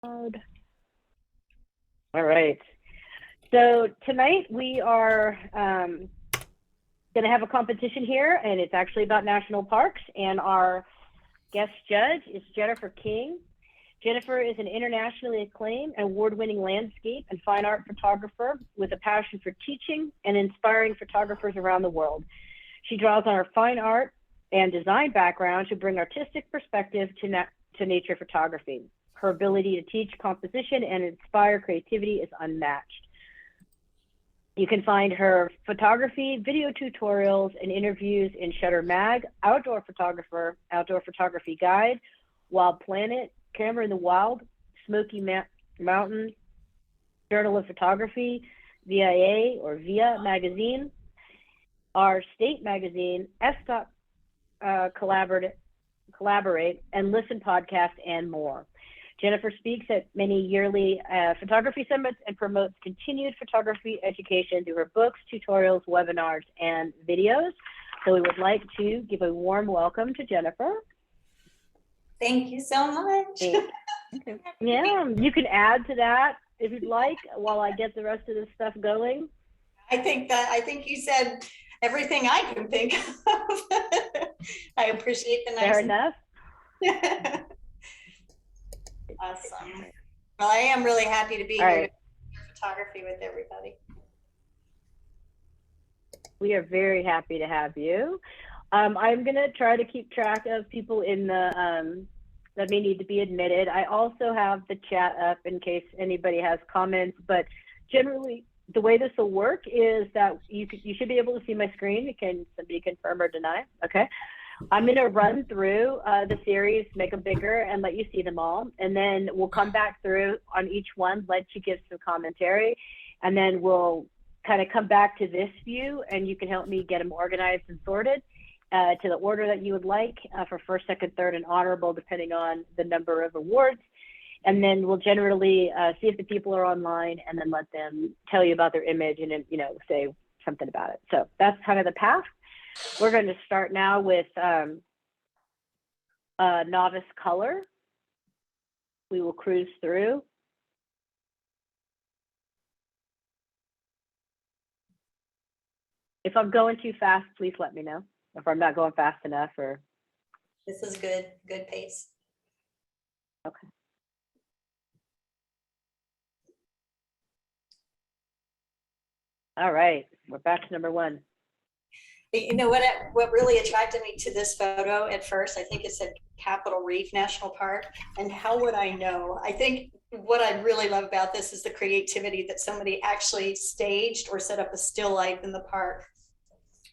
All right. So tonight we are going to have a competition here, and it's actually about national parks. And our guest judge is Jennifer King. Jennifer is an internationally acclaimed and award-winning landscape and fine art photographer with a passion for teaching and inspiring photographers around the world. She draws on her fine art and design background to bring artistic perspective to nature photography. Her ability to teach composition and inspire creativity is unmatched. You can find her photography, video tutorials, and interviews in Shutter Mag, Outdoor Photography Guide, Wild Planet, Camera in the Wild, Smoky Mountain, Journal of Photography, VIA magazine, our state magazine, Collaborate, and Listen podcast, and more. Jennifer speaks at many yearly photography summits and promotes continued photography education through her books, tutorials, webinars, and videos. So we would like to give a warm welcome to Jennifer. Thank you so much. Okay. Yeah, you can add to that if you'd like while I get the rest of this stuff going. I think you said everything I can think of. I appreciate the nice. Fair enough. Awesome. Well, I am really happy to be here to share photography with everybody. We are very happy to have you. I'm going to try to keep track of people in the that may need to be admitted. I also have the chat up in case anybody has comments, but generally the way this will work is that you should be able to see my screen. Somebody confirm or deny? Okay. I'm going to run through the series, make them bigger, and let you see them all. And then we'll come back through on each one, let you give some commentary, and then we'll kind of come back to this view, and you can help me get them organized and sorted to the order that you would like for first, second, third, and honorable, depending on the number of awards. And then we'll generally see if the people are online, and then let them tell you about their image and, say something about it. So that's kind of the path. We're going to start now with novice color. We will cruise through. If I'm going too fast, please let me know. If I'm not going fast enough, or this is good pace. Okay. All right, we're back to number one. You know what really attracted me to this photo at first, I think it said Capitol Reef National Park, and how would I know? I think what I really love about this is the creativity that somebody actually staged or set up a still life in the park.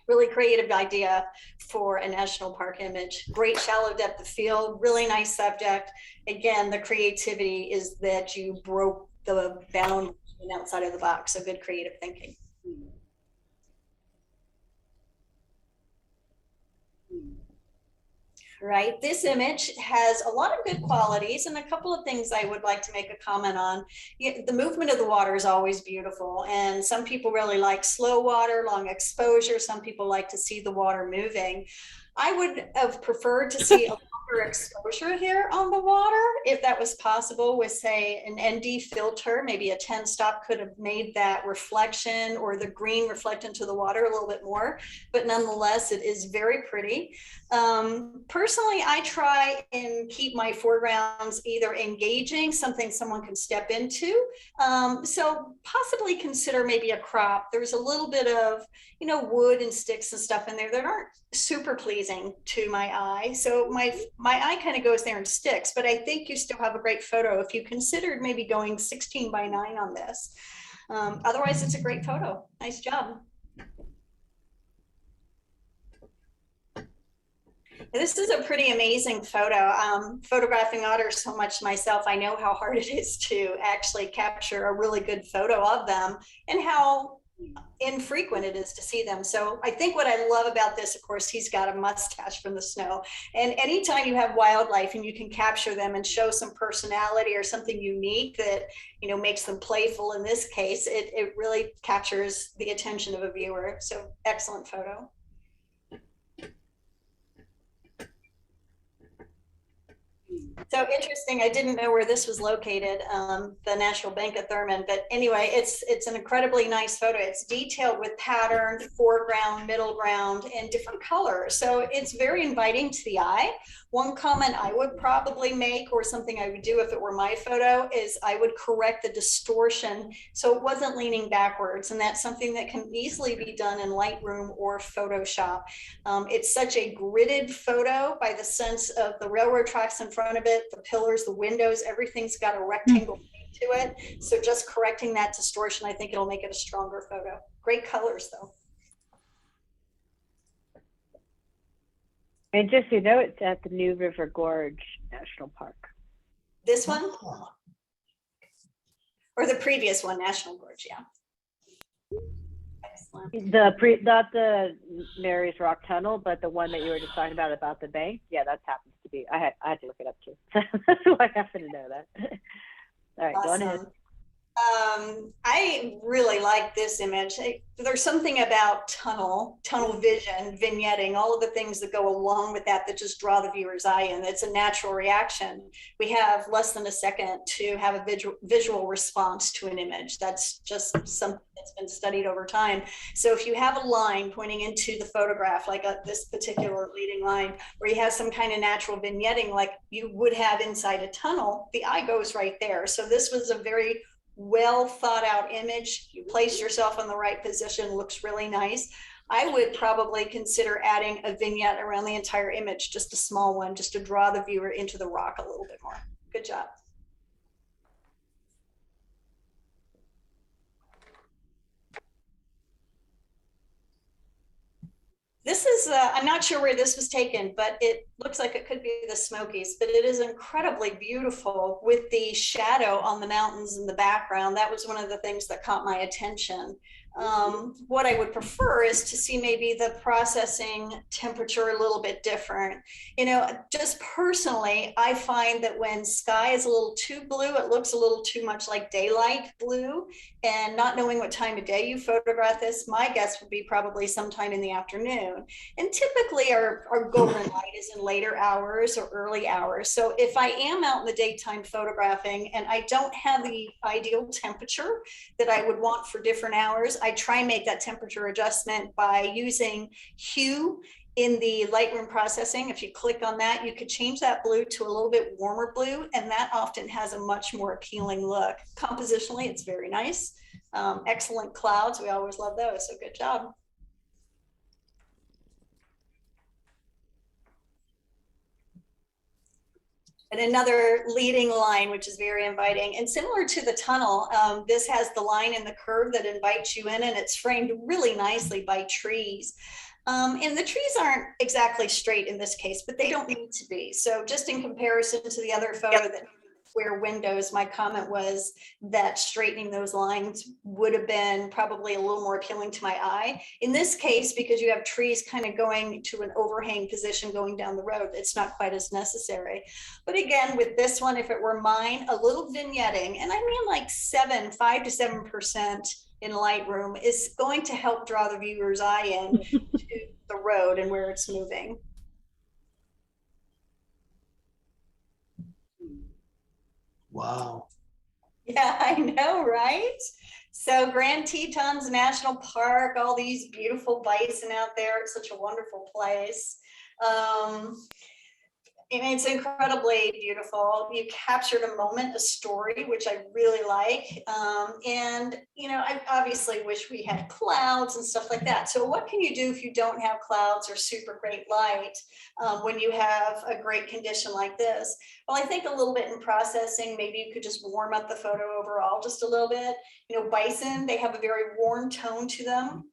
Really creative idea for a national park image. Great shallow depth of field, really nice subject. Again, the creativity is that you broke the bound outside of the box, so good creative thinking. Right, this image has a lot of good qualities, and a couple of things I would like to make a comment on. The movement of the water is always beautiful, and some people really like slow water, long exposure. Some people like to see the water moving. I would have preferred to see a longer exposure here on the water, if that was possible, with, say, an ND filter. Maybe a 10 stop could have made that reflection or the green reflect into the water a little bit more, but nonetheless, it is very pretty. Personally, I try and keep my foregrounds either engaging, something someone can step into. So possibly consider maybe a crop. There's a little bit of, wood and sticks and stuff in there that aren't super pleasing to my eye. So my eye kind of goes there and sticks, but I think you still have a great photo if you considered maybe going 16:9 on this. Otherwise, it's a great photo. Nice job. This is a pretty amazing photo. Photographing otters so much myself, I know how hard it is to actually capture a really good photo of them and how infrequent it is to see them. So I think what I love about this, of course, he's got a mustache from the snow. And anytime you have wildlife and you can capture them and show some personality or something unique that, makes them playful in this case, it really captures the attention of a viewer. So excellent photo. So interesting. I didn't know where this was located, the National Bank of Thurman. But anyway, it's an incredibly nice photo. It's detailed with pattern, foreground, middle ground, and different colors. So it's very inviting to the eye. One comment I would probably make, or something I would do if it were my photo, is I would correct the distortion so it wasn't leaning backwards. And that's something that can easily be done in Lightroom or Photoshop. It's such a gridded photo by the sense of the railroad tracks in front of it, the pillars, the windows, everything's got a rectangle to it. So just correcting that distortion, I think it'll make it a stronger photo. Great colors though. And just so you know, it's at the New River Gorge National Park. This one? Or the previous one, National Gorge, yeah. Excellent. Not the Mary's Rock Tunnel, but the one that you were just talking about the bank. Yeah, that happens to be. I had to look it up too. That's why I happen to know that. All right, Awesome. go ahead. I really like this image. There's something about tunnel vision, vignetting, all of the things that go along with that just draw the viewer's eye in. It's a natural reaction. We have less than a second to have a visual response to an image. That's just something that's been studied over time. So if you have a line pointing into the photograph, like this particular leading line, where you have some kind of natural vignetting like you would have inside a tunnel, the eye goes right there. So this was a very well thought out image. You placed yourself in the right position, looks really nice. I would probably consider adding a vignette around the entire image, just a small one, just to draw the viewer into the rock a little bit more. Good job. This is, I'm not sure where this was taken, but it looks like it could be the Smokies, but it is incredibly beautiful with the shadow on the mountains in the background. That was one of the things that caught my attention. What I would prefer is to see maybe the processing temperature a little bit different. You know, just personally, I find that when sky is a little too blue, it looks a little too much like daylight blue. And not knowing what time of day you photograph this, my guess would be probably sometime in the afternoon. And typically our golden light is in later hours or early hours. So if I am out in the daytime photographing and I don't have the ideal temperature that I would want for different hours, I try and make that temperature adjustment by using hue in the Lightroom processing. If you click on that, you could change that blue to a little bit warmer blue, and that often has a much more appealing look. Compositionally, it's very nice. Excellent clouds. We always love those. So good job. And another leading line, which is very inviting and similar to the tunnel. This has the line and the curve that invites you in, and it's framed really nicely by trees. And the trees aren't exactly straight in this case, but they don't need to be. So just in comparison to the other photo that square windows, my comment was that straightening those lines would have been probably a little more appealing to my eye. In this case, because you have trees kind of going to an overhang position going down the road, it's not quite as necessary. But again, with this one, if it were mine, a little vignetting, and I mean like 5 to 7% in Lightroom is going to help draw the viewer's eye in to the road and where it's moving. Wow. Yeah, I know, right? So Grand Tetons National Park, all these beautiful bison out there. It's such a wonderful place. And it's incredibly beautiful. You captured a moment, a story, which I really like. And, you know, I obviously wish we had clouds and stuff like that. So what can you do if you don't have clouds or super great light when you have a great condition like this? Well, I think a little bit in processing, maybe you could just warm up the photo overall just a little bit. You know, bison, they have a very warm tone to them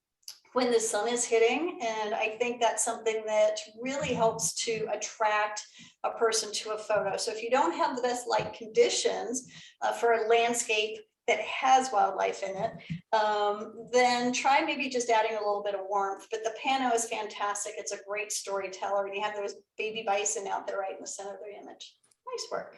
when the sun is hitting. And I think that's something that really helps to attract a person to a photo. So if you don't have the best light conditions for a landscape that has wildlife in it, then try maybe just adding a little bit of warmth. But the pano is fantastic. It's a great storyteller. And you have those baby bison out there right in the center of the image. Nice work.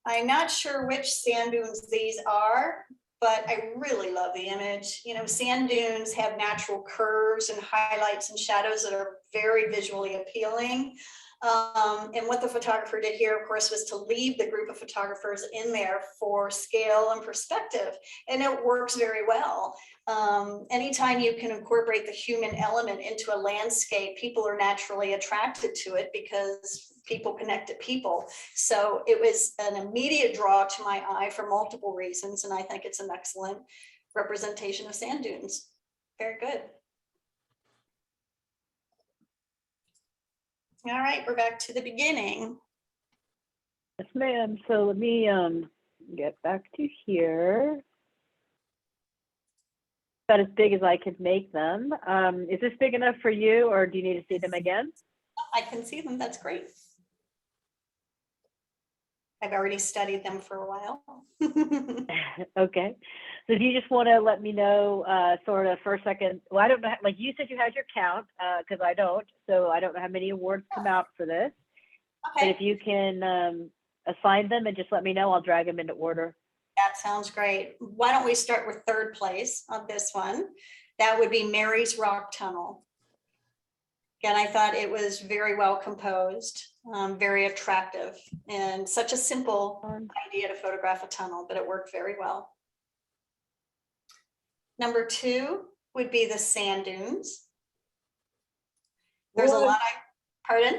I'm not sure which sand dunes these are. but I really love the image. You know, sand dunes have natural curves and highlights and shadows that are very visually appealing. And what the photographer did here, of course, was to leave the group of photographers in there for scale and perspective, and it works very well. Anytime you can incorporate the human element into a landscape, people are naturally attracted to it because people connect to people. So it was an immediate draw to my eye for multiple reasons, and I think it's an excellent representation of sand dunes. Very good. All right, we're back to the beginning. Yes, ma'am. So let me get back to here. About as big as I could make them. Is this big enough for you, or do you need to see them again? I can see them. That's great. I've already studied them for a while. Okay. So if you just want to let me know sort of for a second, well, I don't know, like you said you had your count, because I don't, so I don't know how many awards come out for this. But if Okay, you can assign them and just let me know, I'll drag them into order. that sounds great. Why don't we start with third place on this one? That would be Mary's Rock Tunnel. Again, I thought it was very well composed, very attractive, and such a simple idea to photograph a tunnel, but it worked very well. Number 2 would be the sand dunes. There's a lot pardon?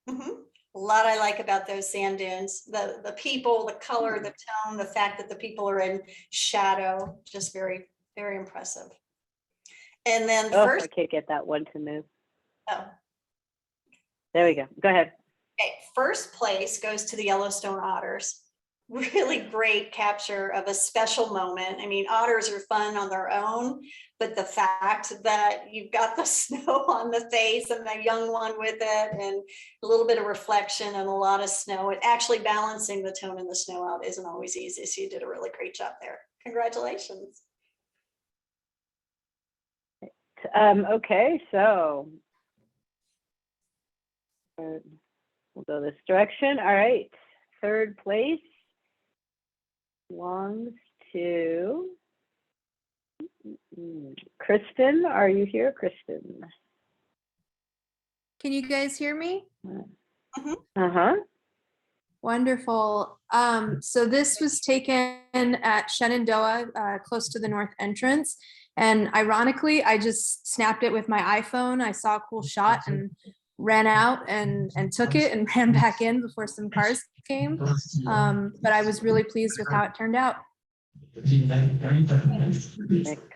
A lot I like about those sand dunes, the people, the color, the tone, the fact that the people are in shadow, just very, very impressive. And then Oh, first, I can't get that one to move. oh, There we go. Go ahead. okay, first place goes to the Yellowstone Otters. Really great capture of a special moment. I mean, otters are fun on their own, but the fact that you've got the snow on the face and the young one with it, and a little bit of reflection and a lot of snow, and actually balancing the tone in the snow out isn't always easy. So you did a really great job there. Congratulations. Okay, so we'll go this direction. All right, third place belongs to Kristen. Are you here, Kristen? Can you guys hear me? Uh-huh. Wonderful. So this was taken at Shenandoah, close to the north entrance. And ironically, I just snapped it with my iPhone. I saw a cool shot and ran out and took it and ran back in before some cars came. But I was really pleased with how it turned out.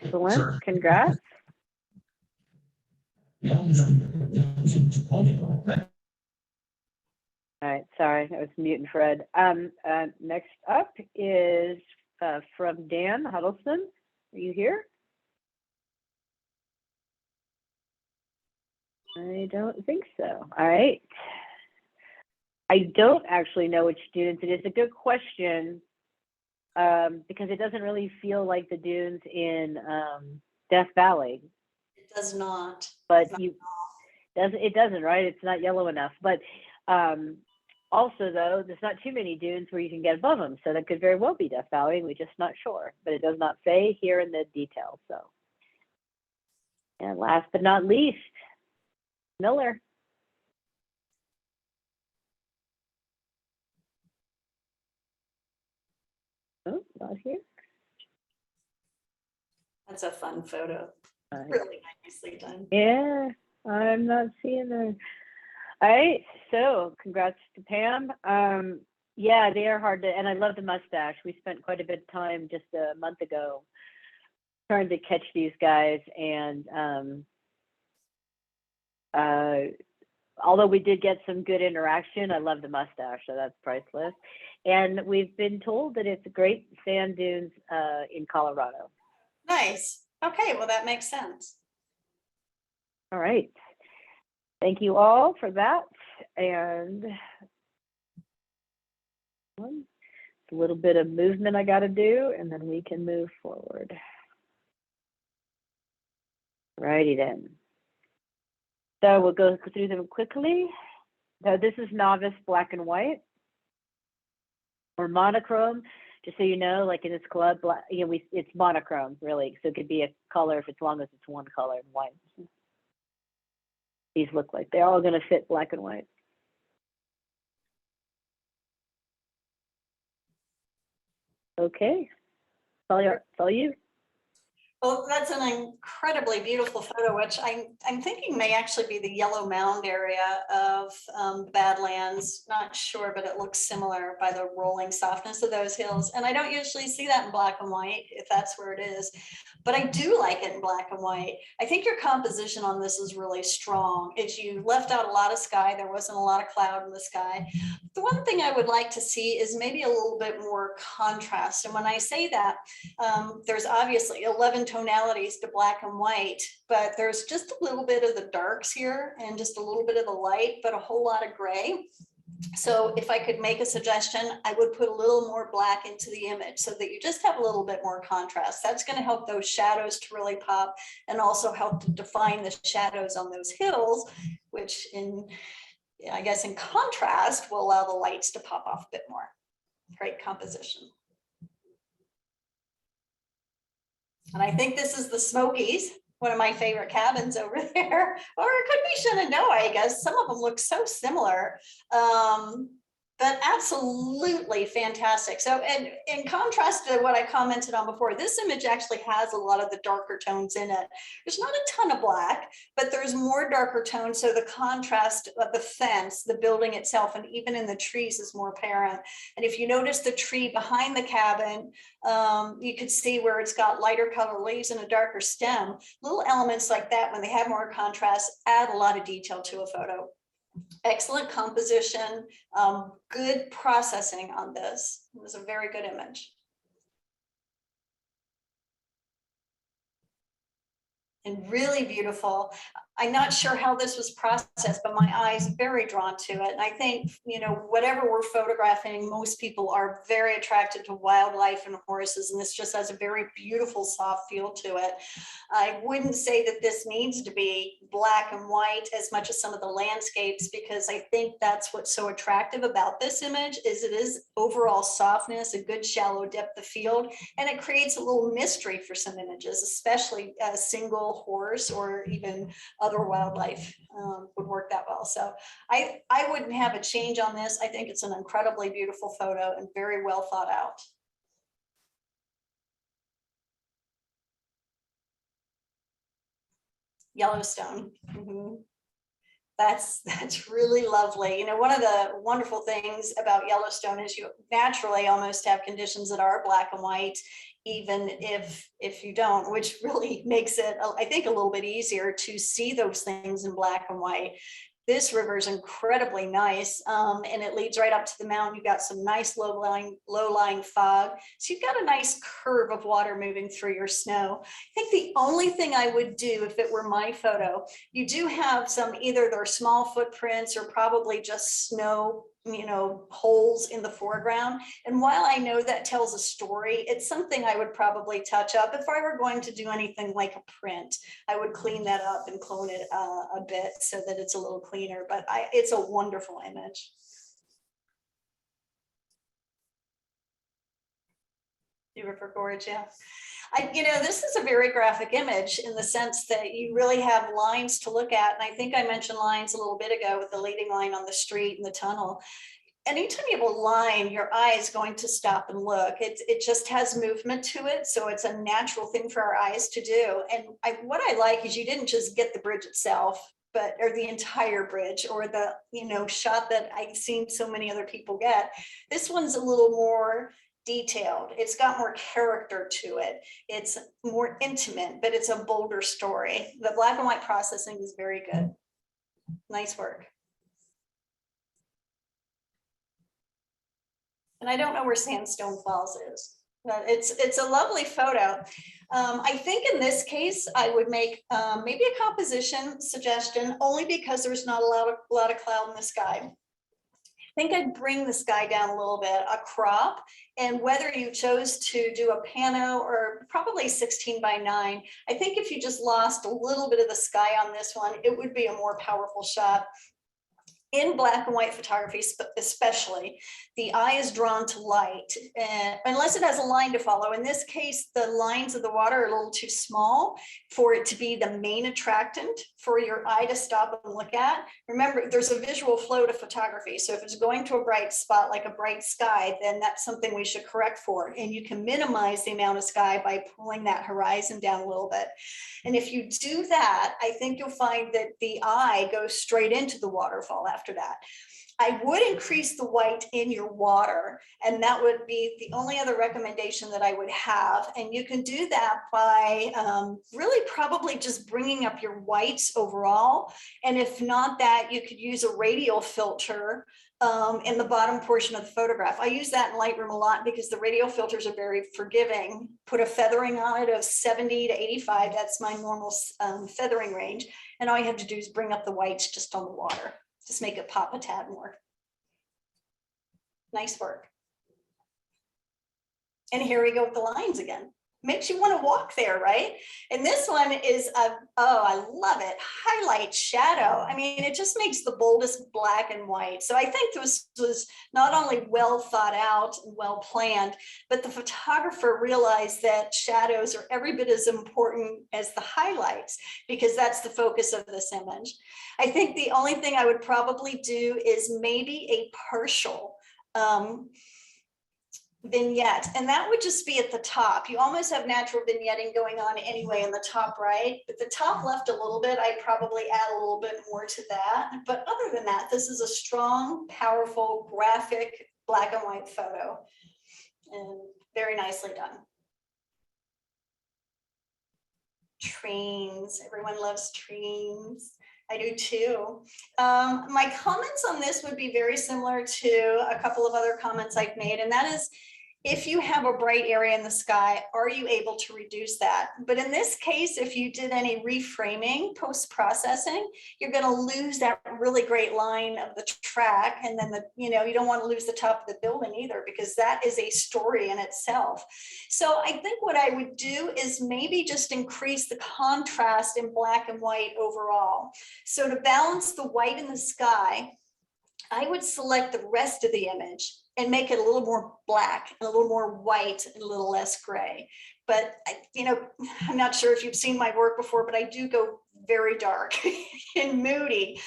Excellent. Congrats. All right, sorry, I was muting Fred. Next up is from Dan Huddleston. Are you here? I don't think so. All right. I don't actually know which dunes it is. A good question, because it doesn't really feel like the dunes in Death Valley. It does not. But it doesn't, right? It's not yellow enough. But also, though, there's not too many dunes where you can get above them, so that could very well be Death Valley. We're just not sure, but it does not say here in the details. So, and last but not least, Miller. Oh, not here. That's a fun photo. Really nicely done. Yeah, I'm not seeing her. All right, so congrats to Pam. Yeah, they are hard to, and I love the mustache. We spent quite a bit of time just a month ago trying to catch these guys, and although we did get some good interaction, I love the mustache, so that's priceless. And we've been told that it's great sand dunes in Colorado. Nice. Okay, well, that makes sense. All right. Thank you all for that. And a little bit of movement I got to do, and then we can move forward. Righty then. So we'll go through them quickly. So this is novice black and white or monochrome. Just so you know, like in this club, black, you know, it's monochrome really. So it could be a color if it's long as it's one color and white. These look like they're all going to fit black and white. Okay, it's all you. Well, that's an incredibly beautiful photo, which I'm thinking may actually be the Yellow Mound area of Badlands. Not sure, but it looks similar by the rolling softness of those hills. And I don't usually see that in black and white, if that's where it is. But I do like it in black and white. I think your composition on this is really strong. As you left out a lot of sky, there wasn't a lot of cloud in the sky. The one thing I would like to see is maybe a little bit more contrast. And when I say that, there's obviously 11 tonalities to black and white, but there's just a little bit of the darks here and just a little bit of the light, but a whole lot of gray. So if I could make a suggestion, I would put a little more black into the image so that you just have a little bit more contrast. That's going to help those shadows to really pop and also help to define the shadows on those hills, which I guess in contrast will allow the lights to pop off a bit more. Great composition. And I think this is the Smokies, one of my favorite cabins over there. Or it could be Shenandoah, I guess. Some of them look so similar. But absolutely fantastic. So, and in contrast to what I commented on before, this image actually has a lot of the darker tones in it. There's not a ton of black, but there's more darker tones. So the contrast of the fence, the building itself, and even in the trees is more apparent. And if you notice the tree behind the cabin, you could see where it's got lighter color leaves and a darker stem. Little elements like that, when they have more contrast, add a lot of detail to a photo. Excellent composition, good processing on this. It was a very good image. And really beautiful. I'm not sure how this was processed, but my eyes very drawn to it. And I think, you know, whatever we're photographing, most people are very attracted to wildlife and horses, and this just has a very beautiful, soft feel to it. I wouldn't say that this needs to be black and white as much as some of the landscapes, because I think that's what's so attractive about this image is it is overall softness, a good shallow depth of field, and it creates a little mystery for some images, especially a single horse or even other wildlife would work that well. So I wouldn't have a change on this. I think it's an incredibly beautiful photo and very well thought out. Yellowstone. Mm-hmm. That's really lovely. You know, one of the wonderful things about Yellowstone is you naturally almost have conditions that are black and white, even if you don't, which really makes it, I think, a little bit easier to see those things in black and white. This river is incredibly nice, and it leads right up to the mountain. You've got some nice low-lying fog. So you've got a nice curve of water moving through your snow. I think the only thing I would do if it were my photo, you do have some, either they're small footprints or probably just snow, you know, holes in the foreground. And while I know that tells a story, it's something I would probably touch up. If I were going to do anything like a print, I would clean that up and clone it a bit so that it's a little cleaner, but it's a wonderful image. The River Gorge, yeah. You know, this is a very graphic image in the sense that you really have lines to look at. And I think I mentioned lines a little bit ago with the leading line on the street and the tunnel. Anytime you have a line, your eye is going to stop and look. It just has movement to it. So it's a natural thing for our eyes to do. And what I like is you didn't just get the bridge itself, or the entire bridge, or the, you know, shot that I've seen so many other people get. This one's a little more detailed. It's got more character to it. It's more intimate, but it's a bolder story. The black and white processing is very good. Nice work. And I don't know where Sandstone Falls is, but it's a lovely photo. I think in this case, I would make maybe a composition suggestion, only because there's not a lot of cloud in the sky. I think I'd bring the sky down a little bit, a crop, and whether you chose to do a pano or probably 16:9, I think if you just lost a little bit of the sky on this one, it would be a more powerful shot. in black and white photography, especially, the eye is drawn to light, unless it has a line to follow. In this case, the lines of the water are a little too small for it to be the main attractant for your eye to stop and look at. Remember, there's a visual flow to photography. So if it's going to a bright spot, like a bright sky, then that's something we should correct for. And you can minimize the amount of sky by pulling that horizon down a little bit. And if you do that, I think you'll find that the eye goes straight into the waterfall after that. I would increase the white in your water, and that would be the only other recommendation that I would have. And you can do that by really probably just bringing up your whites overall. And if not that, you could use a radial filter in the bottom portion of the photograph. I use that in Lightroom a lot because the radial filters are very forgiving. Put a feathering on it of 70 to 85. That's my normal feathering range. And all you have to do is bring up the whites just on the water. Just make it pop a tad more. Nice work. And here we go with the lines again. Makes you want to walk there, right? And this one is, oh, I love it. Highlight shadow. I mean, it just makes the boldest black and white. So I think this was not only well thought out and well planned, but the photographer realized that shadows are every bit as important as the highlights, because that's the focus of this image. I think the only thing I would probably do is maybe a partial vignette, and that would just be at the top. You almost have natural vignetting going on anyway in the top right, but the top left a little bit, I'd probably add a little bit more to that. But other than that, this is a strong, powerful, graphic black and white photo, and very nicely done. Trains, everyone loves trains. I do too. My comments on this would be very similar to a couple of other comments I've made, and that is, if you have a bright area in the sky, are you able to reduce that? But in this case, if you did any reframing post-processing, you're going to lose that really great line of the track. And then you don't want to lose the top of the building either, because that is a story in itself. So I think what I would do is maybe just increase the contrast in black and white overall. So to balance the white in the sky, I would select the rest of the image and make it a little more black, and a little more white, and a little less gray. But I'm not sure if you've seen my work before, but I do go very dark and moody.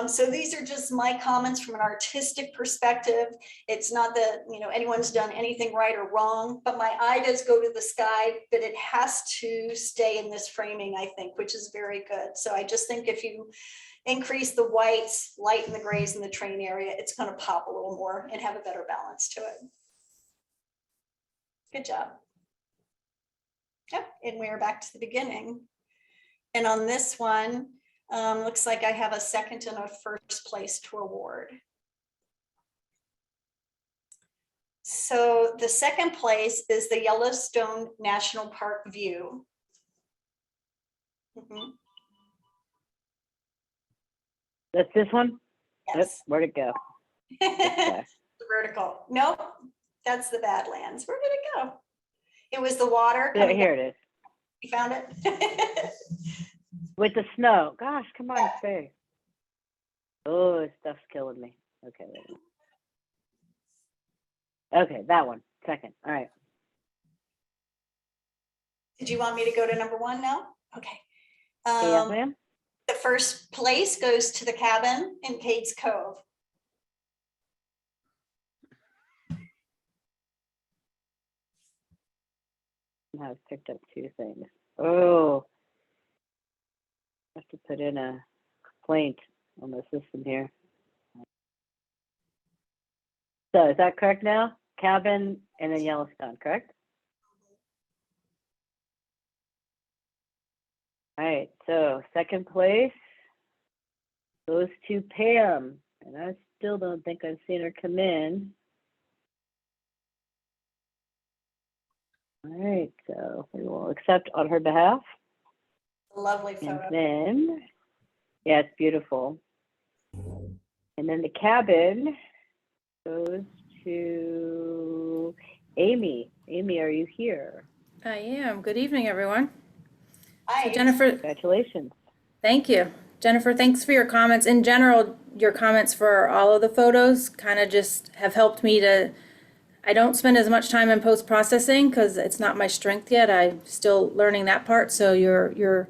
So these are just my comments from an artistic perspective. It's not that anyone's done anything right or wrong, but my eye does go to the sky, but it has to stay in this framing, I think, which is very good. So I just think if you increase the whites, lighten the grays in the train area, it's going to pop a little more and have a better balance to it. Good job. Yep, and we're back to the beginning. And on this one, looks like I have a second and a first place to award. So the second place is the Yellowstone National Park view. That's this one? Yes. Oops, where'd it go? The vertical. Nope, that's the Badlands. Where did it go? It was the water. Here it is. You found it? With the snow. Gosh, come on, stay. Oh, this stuff's killing me. Okay, wait a minute. Okay, that one. Second. All right. Did you want me to go to number one now? Okay. Yes, ma'am. The first place goes to the cabin in Cades Cove. Now I've picked up two things. Oh, I have to put in a complaint on the system here. So is that correct now? Cabin and then Yellowstone, correct? All right, so second place goes to Pam, and I still don't think I've seen her come in. All right, so we will accept on her behalf. Lovely And photo. then, yeah, it's beautiful. And then the cabin goes to Amy. Amy, are you here? I am. Good evening, everyone. Hi. So Jennifer, Congratulations. thank you. Jennifer, thanks for your comments. In general, your comments for all of the photos kind of just have helped me to, I don't spend as much time in post-processing because it's not my strength yet. I'm still learning that part. So your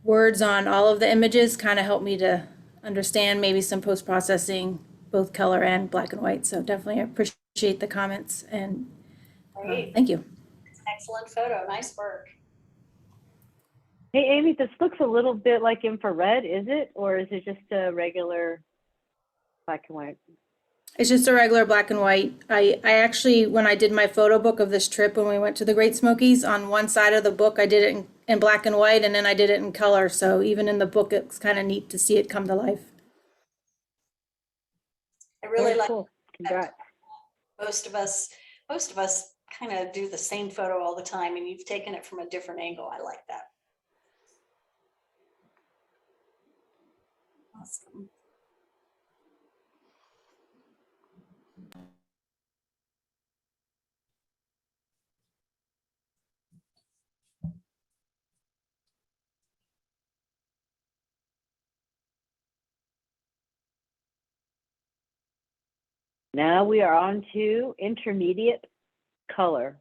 words on all of the images kind of help me to understand maybe some post-processing, both color and black and white. So definitely appreciate the comments and Great. thank you. Excellent photo. Nice work. Hey, Amy, this looks a little bit like infrared, is it? Or is it just a regular black and white? It's just a regular black and white. I actually, when I did my photo book of this trip, when we went to the Great Smokies, on one side of the book, I did it in black and white, and then I did it in color. So even in the book, it's kind of neat to see it come to life. I really Very like cool. Congrats. most of us kind of do the same photo all the time, and you've taken it from a different angle. I like that. Awesome. Now we are on to intermediate color.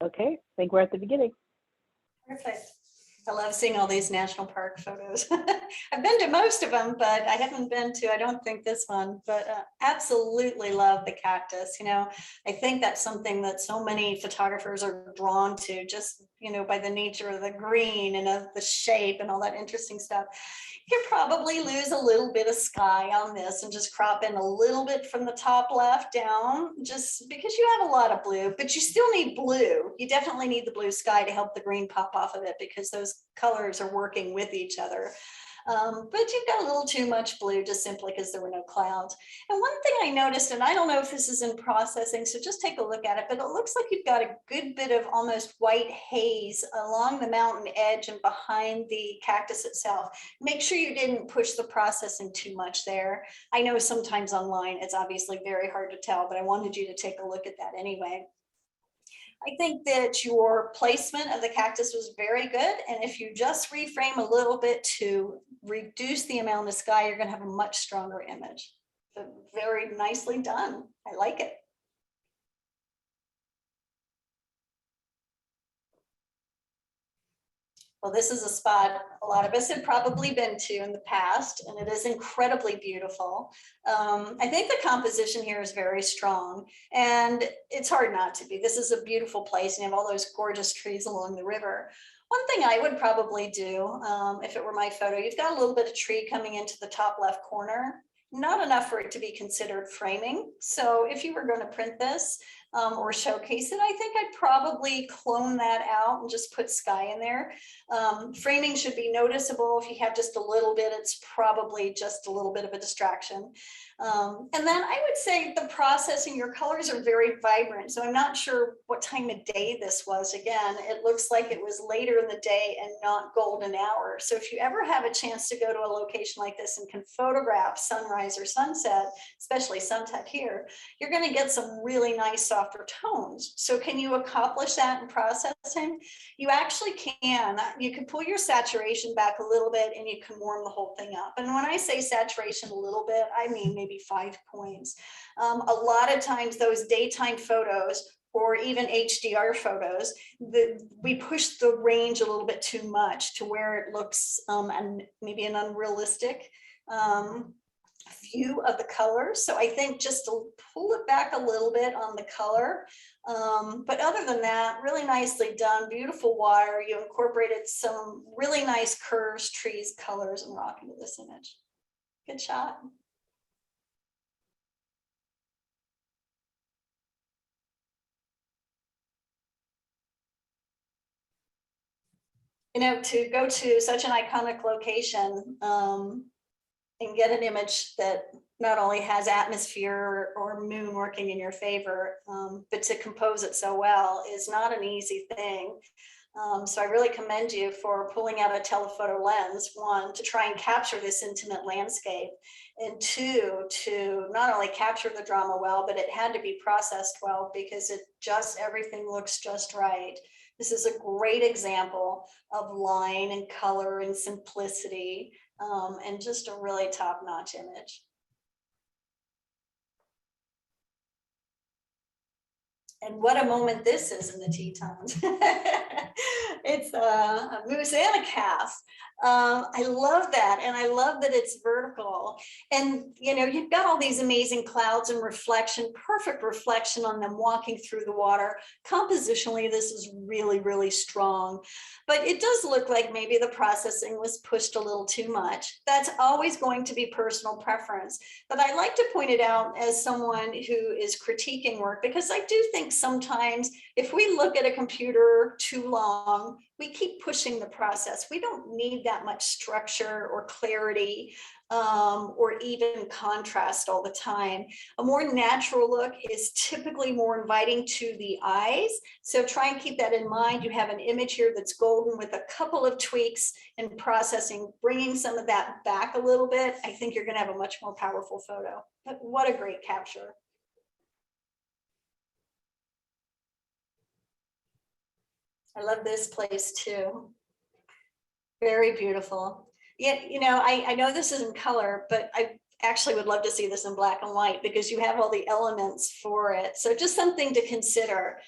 Okay, I think we're at the beginning. Perfect. I love seeing all these national park photos. I've been to most of them, but I haven't been to, I don't think this one, but absolutely love the cactus. You know, I think that's something that so many photographers are drawn to, just, you know, by the nature of the green and of the shape and all that interesting stuff. You probably lose a little bit of sky on this and just crop in a little bit from the top left down, just because you have a lot of blue, but you still need blue. You definitely need the blue sky to help the green pop off of it, because those colors are working with each other. But you've got a little too much blue just simply because there were no clouds. And one thing I noticed, and I don't know if this is in processing, so just take a look at it, but it looks like you've got a good bit of almost white haze along the mountain edge and behind the cactus itself. Make sure you didn't push the processing too much there. I know sometimes online it's obviously very hard to tell, but I wanted you to take a look at that anyway. I think that your placement of the cactus was very good. And if you just reframe a little bit to reduce the amount of sky, you're going to have a much stronger image. So very nicely done. I like it. Well, this is a spot a lot of us have probably been to in the past, and it is incredibly beautiful. I think the composition here is very strong, and it's hard not to be. This is a beautiful place, and you have all those gorgeous trees along the river. One thing I would probably do, if it were my photo, you've got a little bit of tree coming into the top left corner, not enough for it to be considered framing. So if you were going to print this, or showcase it, I think I'd probably clone that out and just put sky in there. Framing should be noticeable. If you have just a little bit, it's probably just a little bit of a distraction. And then I would say the processing, your colors are very vibrant. So I'm not sure what time of day this was. Again, it looks like it was later in the day and not golden hour. So if you ever have a chance to go to a location like this and can photograph sunrise or sunset, especially sunset here, you're going to get some really nice softer tones. So can you accomplish that in processing? You actually can. You can pull your saturation back a little bit and you can warm the whole thing up. And when I say saturation a little bit, I mean maybe 5 points. A lot of times those daytime photos or even HDR photos, we push the range a little bit too much to where it looks and maybe an unrealistic view of the colors. So I think just to pull it back a little bit on the color. But other than that, really nicely done, beautiful water. You incorporated some really nice curves, trees, colors, and rock into this image. Good shot. You know, to go to such an iconic location and get an image that not only has atmosphere or moon working in your favor, but to compose it so well is not an easy thing. So I really commend you for pulling out a telephoto lens, one, to try and capture this intimate landscape, and two, to not only capture the drama well, but it had to be processed well because everything looks just right. This is a great example of line and color and simplicity, and just a really top-notch image. And what a moment this is in the Tetons. It's a moose and a calf. I love that. And I love that it's vertical. And, you know, you've got all these amazing clouds and reflection, perfect reflection on them walking through the water. Compositionally, this is really, really strong. But it does look like maybe the processing was pushed a little too much. That's always going to be personal preference. But I like to point it out as someone who is critiquing work, because I do think sometimes if we look at a computer too long, we keep pushing the process. We don't need that much structure or clarity or even contrast all the time. A more natural look is typically more inviting to the eyes. So try and keep that in mind. You have an image here that's golden with a couple of tweaks and processing, bringing some of that back a little bit. I think you're going to have a much more powerful photo. But what a great capture. I love this place too. Very beautiful. Yeah, you know, I know this is in color, but I actually would love to see this in black and white because you have all the elements for it. So just something to consider.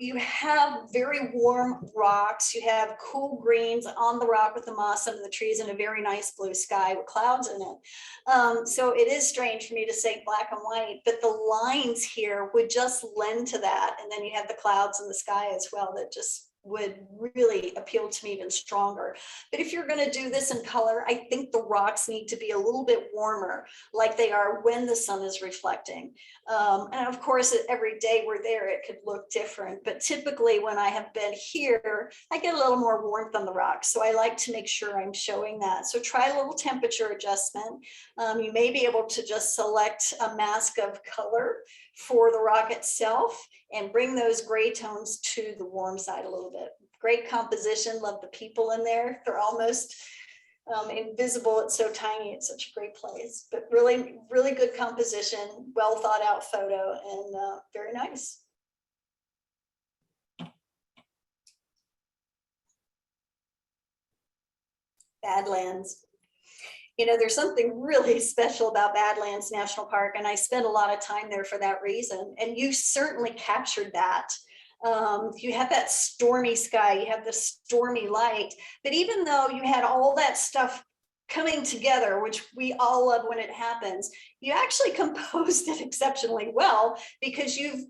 You have very warm rocks. You have cool greens on the rock with the moss under the trees and a very nice blue sky with clouds in it. So it is strange for me to say black and white, but the lines here would just lend to that. And then you have the clouds in the sky as well that just would really appeal to me even stronger. But if you're going to do this in color, I think the rocks need to be a little bit warmer, like they are when the sun is reflecting. And of course, every day we're there, it could look different. But typically when I have been here, I get a little more warmth on the rocks. So I like to make sure I'm showing that. So try a little temperature adjustment. You may be able to just select a mask of color for the rock itself and bring those gray tones to the warm side a little bit. Great composition, love the people in there. They're almost invisible, it's so tiny, it's such a great place, but really, really good composition, well thought out photo, and very nice. Badlands. You know, there's something really special about Badlands National Park, and I spent a lot of time there for that reason. And you certainly captured that. You have that stormy sky, you have the stormy light, but even though you had all that stuff coming together, which we all love when it happens, you actually composed it exceptionally well because you've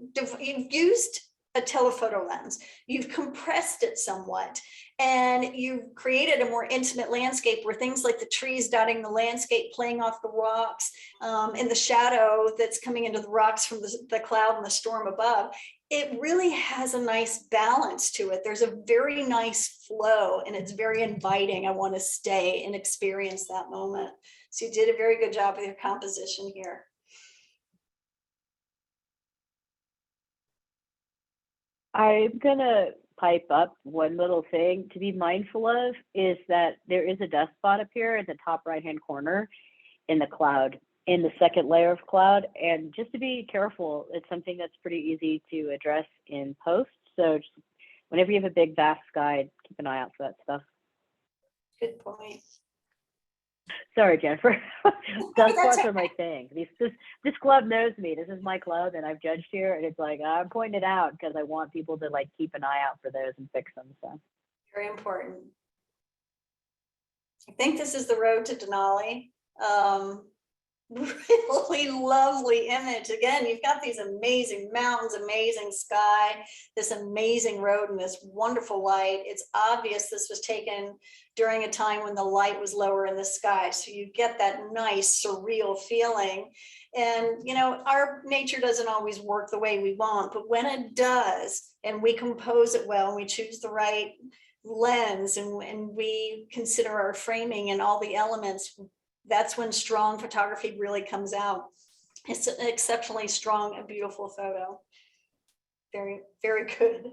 used a telephoto lens, you've compressed it somewhat, and you've created a more intimate landscape where things like the trees dotting the landscape, playing off the rocks, and the shadow that's coming into the rocks from the cloud and the storm above, it really has a nice balance to it. There's a very nice flow and it's very inviting. I want to stay and experience that moment. So you did a very good job with your composition here. I'm gonna pipe up one little thing to be mindful of is that there is a dust spot up here in the top right-hand corner in the cloud, in the second layer of cloud. And just to be careful, it's something that's pretty easy to address in post. So just whenever you have a big, vast sky, keep an eye out for that stuff. Good point. Sorry, Jennifer. Dust spots are my thing. This club knows me. This is my club, and I've judged here, and it's like I'm pointing it out because I want people to like keep an eye out for those and fix them. So very important. I think this is the road to Denali. Really lovely image. Again, you've got these amazing mountains, amazing sky, this amazing road, and this wonderful light. It's obvious this was taken during a time when the light was lower in the sky. So you get that nice surreal feeling. And, you know, our nature doesn't always work the way we want, but when it does, and we compose it well, and we choose the right lens and we consider our framing and all the elements, that's when strong photography really comes out. It's an exceptionally strong and beautiful photo. Very, very good.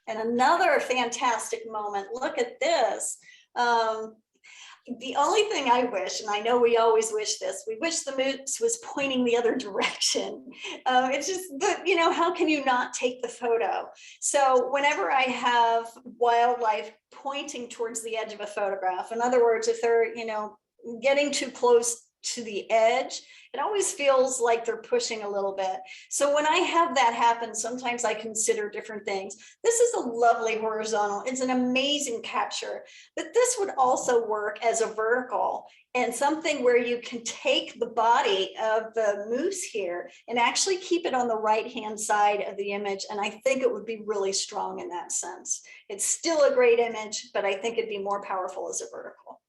And another fantastic moment, look at this. The only thing I wish, and I know we always wish this, we wish the moose was pointing the other direction. It's just, you know, how can you not take the photo? So whenever I have wildlife pointing towards the edge of a photograph, in other words, if they're, you know, getting too close to the edge, it always feels like they're pushing a little bit. So when I have that happen, sometimes I consider different things. This is a lovely horizontal. It's an amazing capture, but this would also work as a vertical and something where you can take the body of the moose here and actually keep it on the right-hand side of the image. And I think it would be really strong in that sense. It's still a great image, but I think it'd be more powerful as a vertical.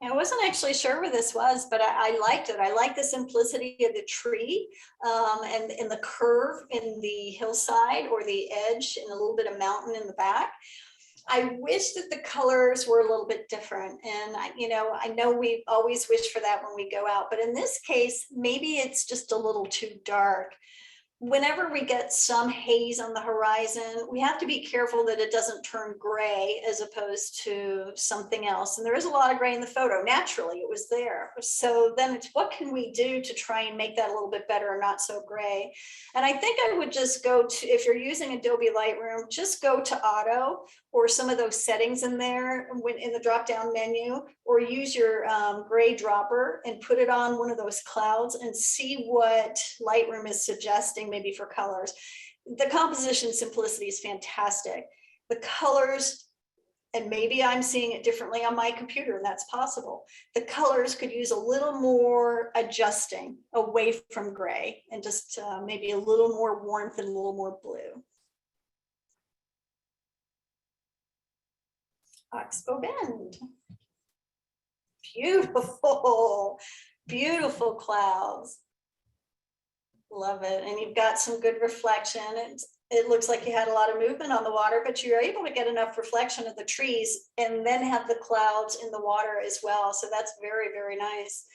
I wasn't actually sure where this was, but I liked it. I like the simplicity of the tree and the curve in the hillside or the edge and a little bit of mountain in the back. I wish that the colors were a little bit different. And I know we always wish for that when we go out, but in this case, maybe it's just a little too dark. Whenever we get some haze on the horizon, we have to be careful that it doesn't turn gray as opposed to something else. And there is a lot of gray in the photo. Naturally, it was there. So then it's what can we do to try and make that a little bit better and not so gray? And I think I would just go to, if you're using Adobe Lightroom, just go to auto or some of those settings in there when in the drop-down menu, or use your gray dropper and put it on one of those clouds and see what Lightroom is suggesting maybe for colors. The composition simplicity is fantastic. The colors, and maybe I'm seeing it differently on my computer, and that's possible. The colors could use a little more adjusting away from gray and just maybe a little more warmth and a little more blue. Oxbow Bend. Beautiful, beautiful clouds. Love it. And you've got some good reflection. It looks like you had a lot of movement on the water, but you're able to get enough reflection of the trees and then have the clouds in the water as well. So that's very, very nice.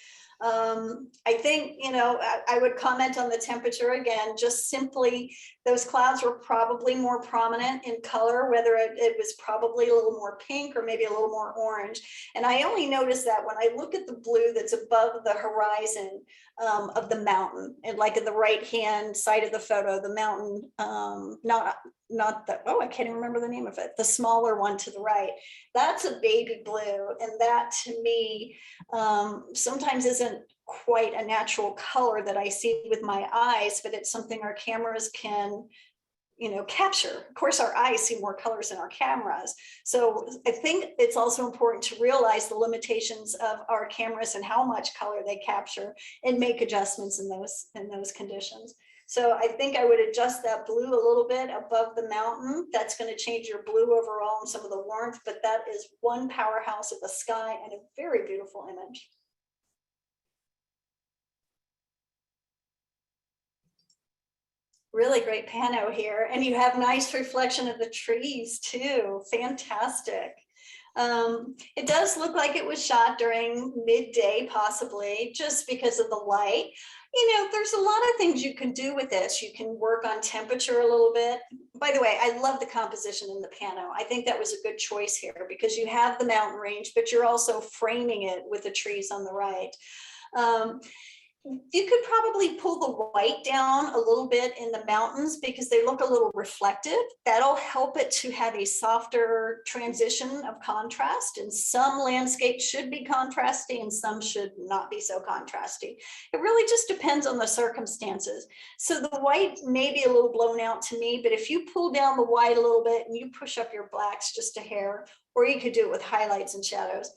I think, I would comment on the temperature again, just simply those clouds were probably more prominent in color, whether it was probably a little more pink or maybe a little more orange. And I only noticed that when I look at the blue that's above the horizon of the mountain, and like in the right-hand side of the photo, the mountain, not the, I can't even remember the name of it, the smaller one to the right, that's a baby blue. And that to me sometimes isn't quite a natural color that I see with my eyes, but it's something our cameras can capture. Of course, our eyes see more colors than our cameras. So I think it's also important to realize the limitations of our cameras and how much color they capture and make adjustments in those conditions. So I think I would adjust that blue a little bit above the mountain. That's going to change your blue overall and some of the warmth, but that is one powerhouse of the sky and a very beautiful image. Really great pano here. And you have nice reflection of the trees too. Fantastic. It does look like it was shot during midday, possibly just because of the light. There's a lot of things you can do with this. You can work on temperature a little bit. By the way, I love the composition in the pano. I think that was a good choice here because you have the mountain range, but you're also framing it with the trees on the right. You could probably pull the white down a little bit in the mountains because they look a little reflective. That'll help it to have a softer transition of contrast. And some landscapes should be contrasty and some should not be so contrasty. It really just depends on the circumstances. So the white may be a little blown out to me, but if you pull down the white a little bit and you push up your blacks just a hair, or you could do it with highlights and shadows,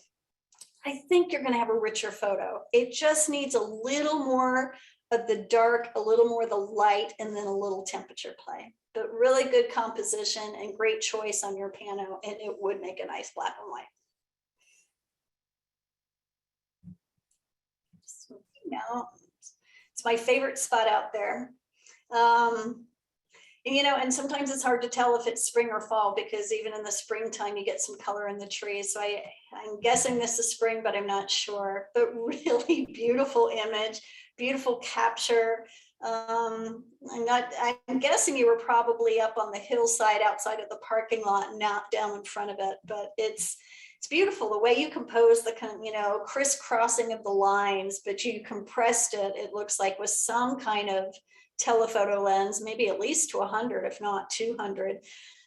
I think you're going to have a richer photo. It just needs a little more of the dark, a little more of the light, and then a little temperature play. But really good composition and great choice on your pano, and it would make a nice black and white. Mountains. It's my favorite spot out there. And sometimes it's hard to tell if it's spring or fall, because even in the springtime, you get some color in the trees. So I'm guessing this is spring, but I'm not sure. But really beautiful image, beautiful capture. I'm guessing you were probably up on the hillside outside of the parking lot, not down in front of it, but it's beautiful the way you compose the crisscrossing of the lines, but you compressed it. It looks like with some kind of telephoto lens, maybe at least to 100, if not 200.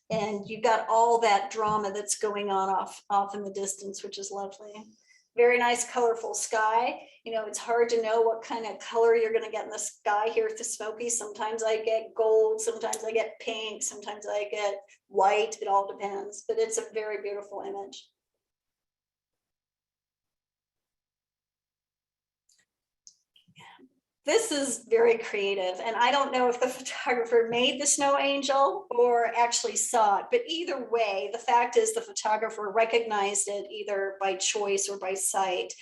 And you got all that drama that's going on off in the distance, which is lovely. Very nice, colorful sky. It's hard to know what kind of color you're going to get in the sky here at the Smokies. Sometimes I get gold, sometimes I get pink, sometimes I get white. It all depends, but it's a very beautiful image. This is very creative, and I don't know if the photographer made the snow angel or actually saw it, but either way, the fact is the photographer recognized it either by choice or by sight.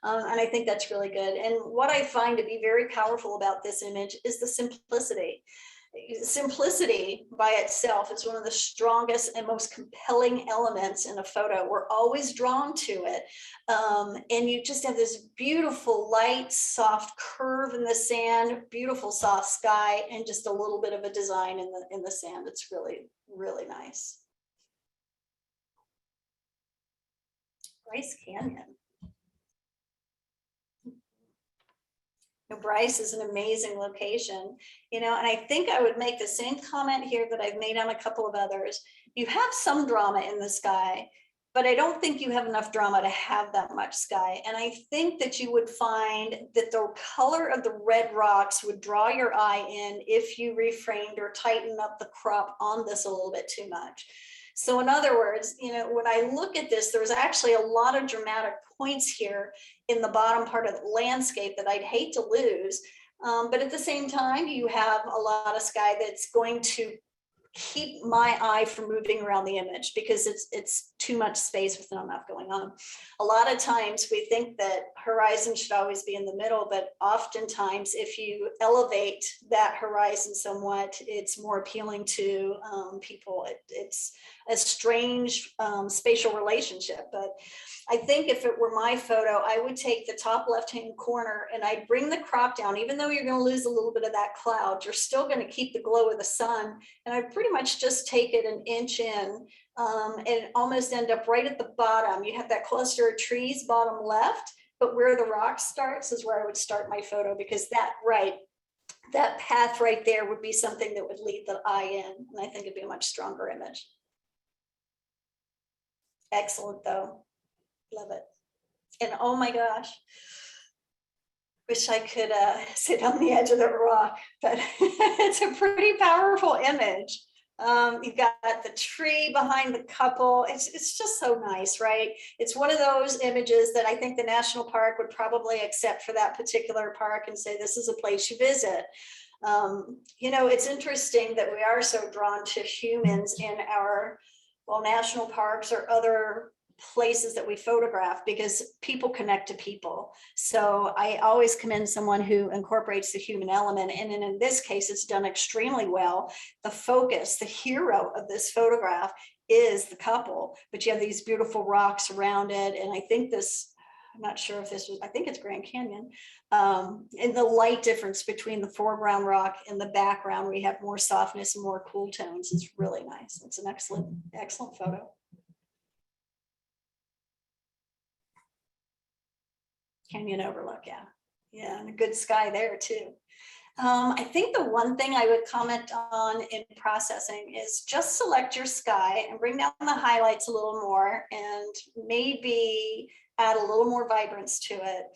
And I think that's really good. And what I find to be very powerful about this image is the simplicity. Simplicity by itself is one of the strongest and most compelling elements in a photo. We're always drawn to it. And you just have this beautiful light, soft curve in the sand, beautiful soft sky, and just a little bit of a design in the sand. It's really, really nice. Bryce Canyon. Bryce is an amazing location, and I think I would make the same comment here that I've made on a couple of others. You have some drama in the sky, but I don't think you have enough drama to have that much sky. And I think that you would find that the color of the red rocks would draw your eye in if you reframed or tightened up the crop on this a little bit too much. So in other words, when I look at this, there's actually a lot of dramatic points here in the bottom part of the landscape that I'd hate to lose. But at the same time, you have a lot of sky that's going to keep my eye from moving around the image because it's too much space with not enough going on. A lot of times we think that horizon should always be in the middle, but oftentimes if you elevate that horizon somewhat, it's more appealing to people. It's a strange spatial relationship, but I think if it were my photo, I would take the top left-hand corner and I'd bring the crop down. Even though you're going to lose a little bit of that cloud, you're still going to keep the glow of the sun. And I'd pretty much just take it an inch in and almost end up right at the bottom. You have that cluster of trees bottom left, but where the rock starts is where I would start my photo, because that path right there would be something that would lead the eye in. And I think it'd be a much stronger image. Excellent though. Love it. And oh my gosh, wish I could sit on the edge of the rock, but it's a pretty powerful image. You've got the tree behind the couple. It's just so nice, right? It's one of those images that I think the national park would probably accept for that particular park and say, this is a place you visit. It's interesting that we are so drawn to humans in our, national parks or other places that we photograph, because people connect to people. So I always commend someone who incorporates the human element, and in this case it's done extremely well. The focus, the hero of this photograph is the couple, but you have these beautiful rocks around it. And I think I'm not sure if this was, I think it's Grand Canyon, and the light difference between the foreground rock and the background, where you have more softness and more cool tones, is really nice. It's an excellent photo. Canyon overlook, yeah, and a good sky there too. I think the one thing I would comment on in processing is just select your sky and bring down the highlights a little more, and maybe add a little more vibrance to it.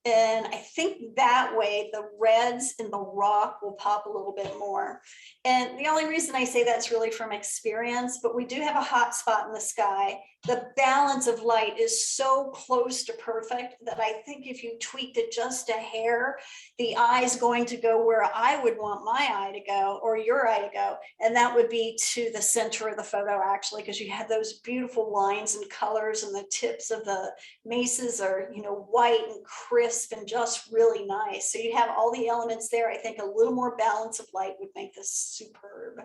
And I think that way the reds in the rock will pop a little bit more. And the only reason I say that's really from experience, but we do have a hot spot in the sky. the balance of light is so close to perfect that I think if you tweaked it just a hair, the eye's going to go where I would want my eye to go, or your eye to go. And that would be to the center of the photo, actually, because you have those beautiful lines and colors, and the tips of the mesas are, you know, white and crisp and just really nice. So you have all the elements there. I think a little more balance of light would make this superb.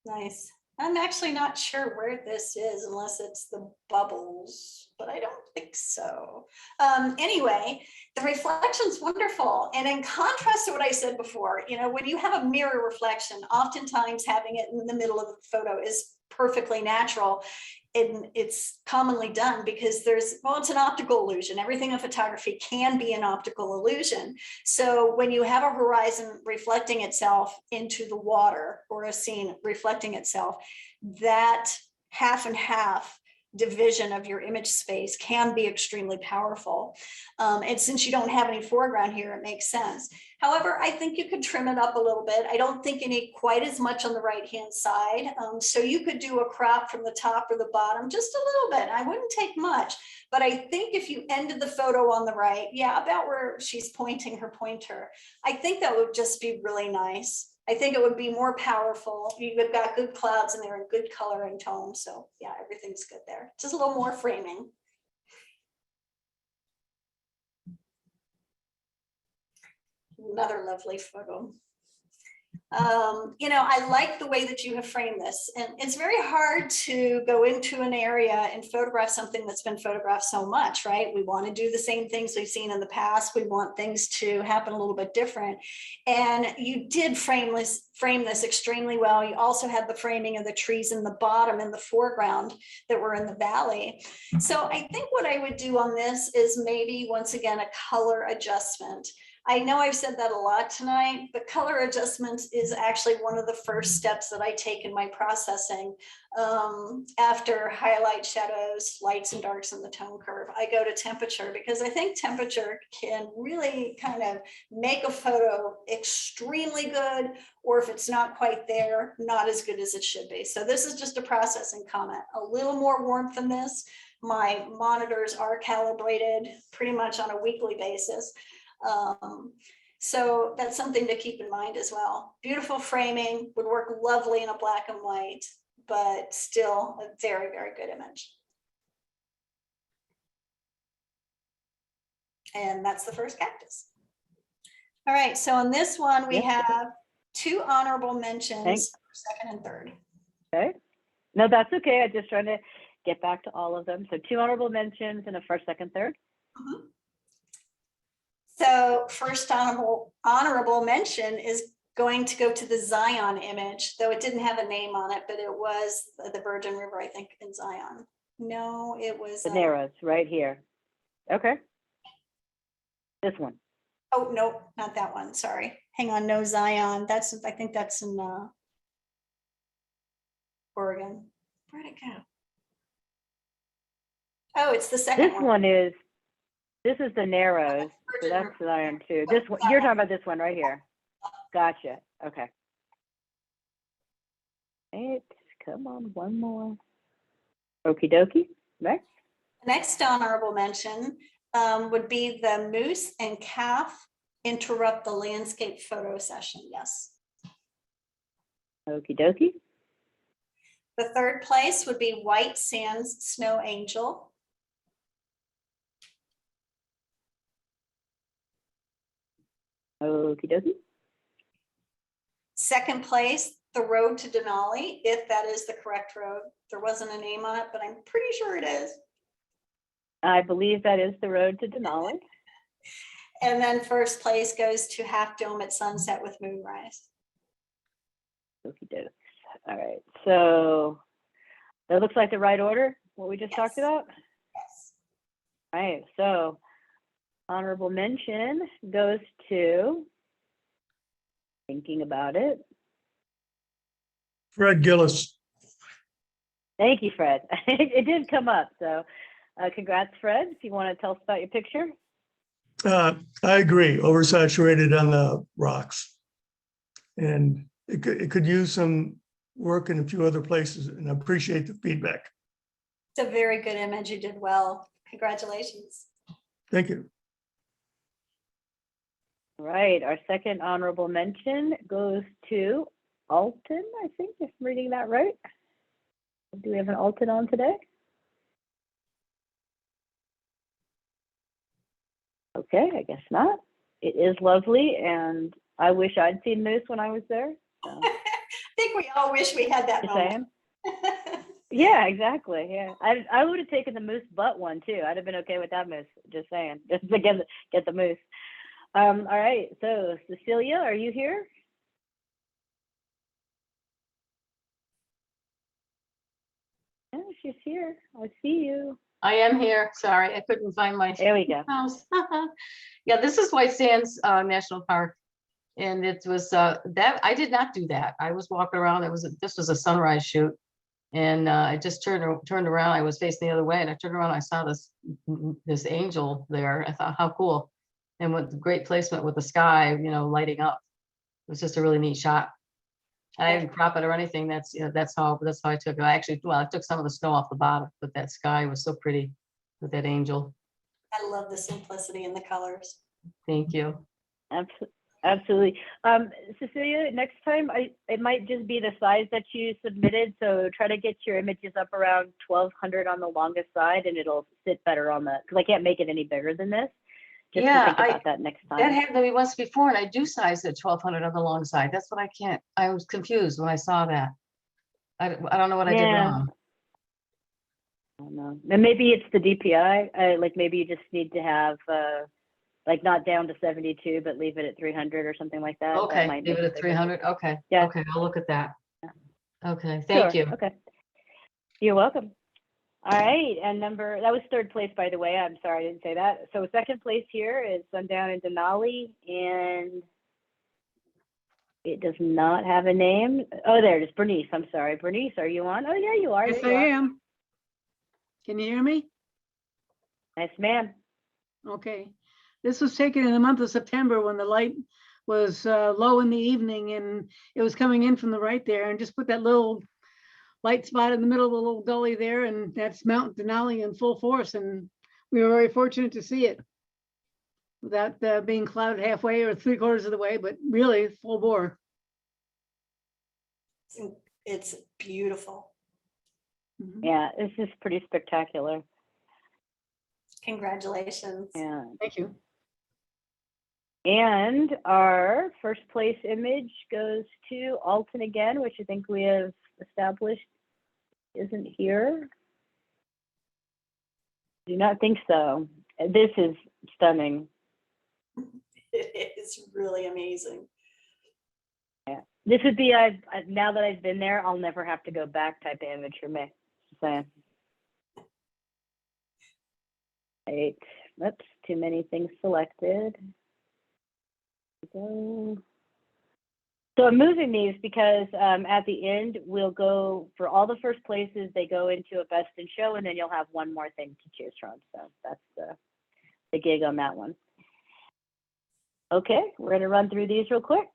Nice. I'm actually not sure where this is unless it's the bubbles, but I don't think so. Anyway, the reflection's wonderful. And in contrast to what I said before, you know, when you have a mirror reflection, oftentimes having it in the middle of the photo is perfectly natural. And it's commonly done because it's an optical illusion. Everything in photography can be an optical illusion. So when you have a horizon reflecting itself into the water, or a scene reflecting itself, that half and half division of your image space can be extremely powerful. And since you don't have any foreground here, it makes sense. However, I think you could trim it up a little bit. I don't think you need quite as much on the right-hand side. So you could do a crop from the top or the bottom, just a little bit. I wouldn't take much, but I think if you ended the photo on the right, yeah, about where she's pointing her pointer, I think that would just be really nice. I think it would be more powerful. You've got good clouds in there and good color and tone. So yeah, everything's good there. Just a little more framing. Another lovely photo. You know, I like the way that you have framed this, and it's very hard to go into an area and photograph something that's been photographed so much, right? We want to do the same things we've seen in the past. We want things to happen a little bit different. And you did frame this extremely well. You also had the framing of the trees in the bottom and the foreground that were in the valley. So I think what I would do on this is maybe once again, a color adjustment. I know I've said that a lot tonight, but color adjustments is actually one of the first steps that I take in my processing. After highlight, shadows, lights and darks, and the tone curve, I go to temperature, because I think temperature can really kind of make a photo extremely good, or if it's not quite there, not as good as it should be. So this is just a processing comment. A little more warmth than this. My monitors are calibrated pretty much on a weekly basis. So that's something to keep in mind as well. Beautiful framing, would work lovely in a black and white, but still a very, very good image. And that's the first cactus. All right, so on this one, we have 2 honorable mentions, second and third. Okay. No, that's okay. I'm just trying to get back to all of them. So 2 honorable mentions and a first, second, third. Mm-hmm. So first honorable mention is going to go to the Zion image, though it didn't have a name on it, but it was the Virgin River, I think, in Zion. No, it was the Narrows right here. Okay. This one. Oh, no, not that one. Sorry. Hang on. No, Zion. I think that's in Oregon. Where'd it go? Oh, it's the second one. This is the Narrows. So that's Zion too. This one, you're talking about this one right here. Gotcha. Okay. Right. Come on, one more. Okie dokie. Next honorable mention would be the moose and calf interrupt the landscape photo session. Yes. Okie dokie. The third place would be White Sands Snow Angel. Okie dokie. Second place, the road to Denali, if that is the correct road. There wasn't a name on it, but I'm pretty sure it is. I believe that is the road to Denali. And then first place goes to Half Dome at sunset with moonrise. Okie dokes. All right. So that looks like the right order, what we just talked about? Yes. All right. So honorable mention goes to, thinking about it, Fred Gillis. Thank you, Fred. It did come up. So congrats, Fred. If you want to tell us about your picture. I agree, oversaturated on the rocks. And it could use some work in a few other places, and I appreciate the feedback. It's a very good image. You did well. Congratulations. Thank you. Right, our second honorable mention goes to Alton, I think, if I'm reading that right. Do we have an Alton on today? Okay, I guess not. It is lovely, and I wish I'd seen moose when I was there. So. I think we all wish we had that Just moment. saying. Yeah, exactly. Yeah, I would have taken the moose butt one too. I'd have been okay with that moose. Just saying, just to get the moose. All right. So Cecilia, are you here? Yeah, she's here. I see you. I am here. Sorry, I couldn't find my There we go. house. Yeah, this is White Sands National Park. And it was that I did not do that. I was walking around. This was a sunrise shoot. And I just turned around. I was facing the other way, and I turned around. I saw this angel there. I thought, how cool! And with great placement with the sky, lighting up. It was just a really neat shot. I didn't crop it or anything. That's how I took it. I took some of the snow off the bottom, but that sky was so pretty with that angel. I love the simplicity in the colors. Thank you. Absolutely. Cecilia, next time it might just be the size that you submitted. So try to get your images up around 1200 on the longest side, and it'll sit better on because I can't make it any bigger than this. Just to think about that next time. That happened to me once before, and I do size at 1200 on the long side. That's what I can't. I was confused when I saw that. I don't know what I did wrong. I don't know. And maybe it's the DPI. Like maybe you just need to have like not down to 72, but leave it at 300 or something like that. Okay, that leave it at 300. Okay. Yeah. Okay, I'll look at that. Yeah. Okay, thank you. Okay. You're welcome. All right, and that was third place, by the way. I'm sorry I didn't say that. So second place here is Sundown in Denali, and it does not have a name. Oh, there it is, Bernice. I'm sorry, Bernice. Are you on? Oh, yeah, you are. Yes, There you I are. am. Can you hear me? Yes, ma'am. Okay. This was taken in the month of September when the light was low in the evening and it was coming in from the right there, and just put that little light spot in the middle of the little gully there, and that's Mount Denali in full force. And we were very fortunate to see it without being clouded halfway or 3/4 of the way, but really full bore. It's beautiful. Mhm. Yeah, this is pretty spectacular. Congratulations. Yeah. Thank you. And our first place image goes to Alton again, which I think we have established isn't here. Do not think so. This is stunning. It is really amazing. Yeah. This would be, now that I've been there, I'll never have to go back type of image for me. Just saying. Right. Oops, too many things selected. So I'm moving these because at the end, we'll go for all the first places, they go into a best in show, and then you'll have one more thing to choose from. So that's the gig on that one. Okay, we're going to run through these real quick.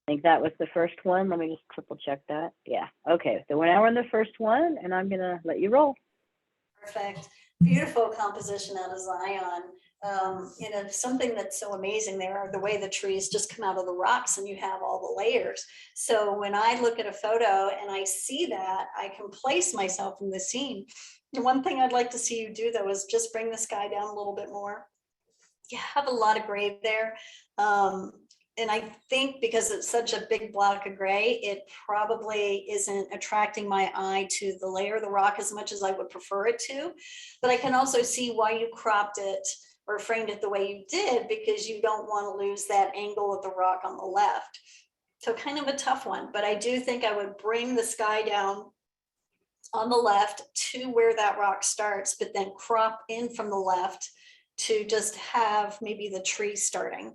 I think that was the first one. Let me just triple check that. Yeah. Okay. So we're now on the first one, and I'm gonna let you roll. Perfect. Beautiful composition out of Zion. Something that's so amazing there are the way the trees just come out of the rocks and you have all the layers. So when I look at a photo and I see that, I can place myself in the scene. And one thing I'd like to see you do though is just bring the sky down a little bit more. You have a lot of gray there. And I think because it's such a big block of gray, it probably isn't attracting my eye to the layer of the rock as much as I would prefer it to. But I can also see why you cropped it or framed it the way you did because you don't want to lose that angle of the rock on the left. So kind of a tough one, but I do think I would bring the sky down on the left to where that rock starts, but then crop in from the left to just have maybe the tree starting.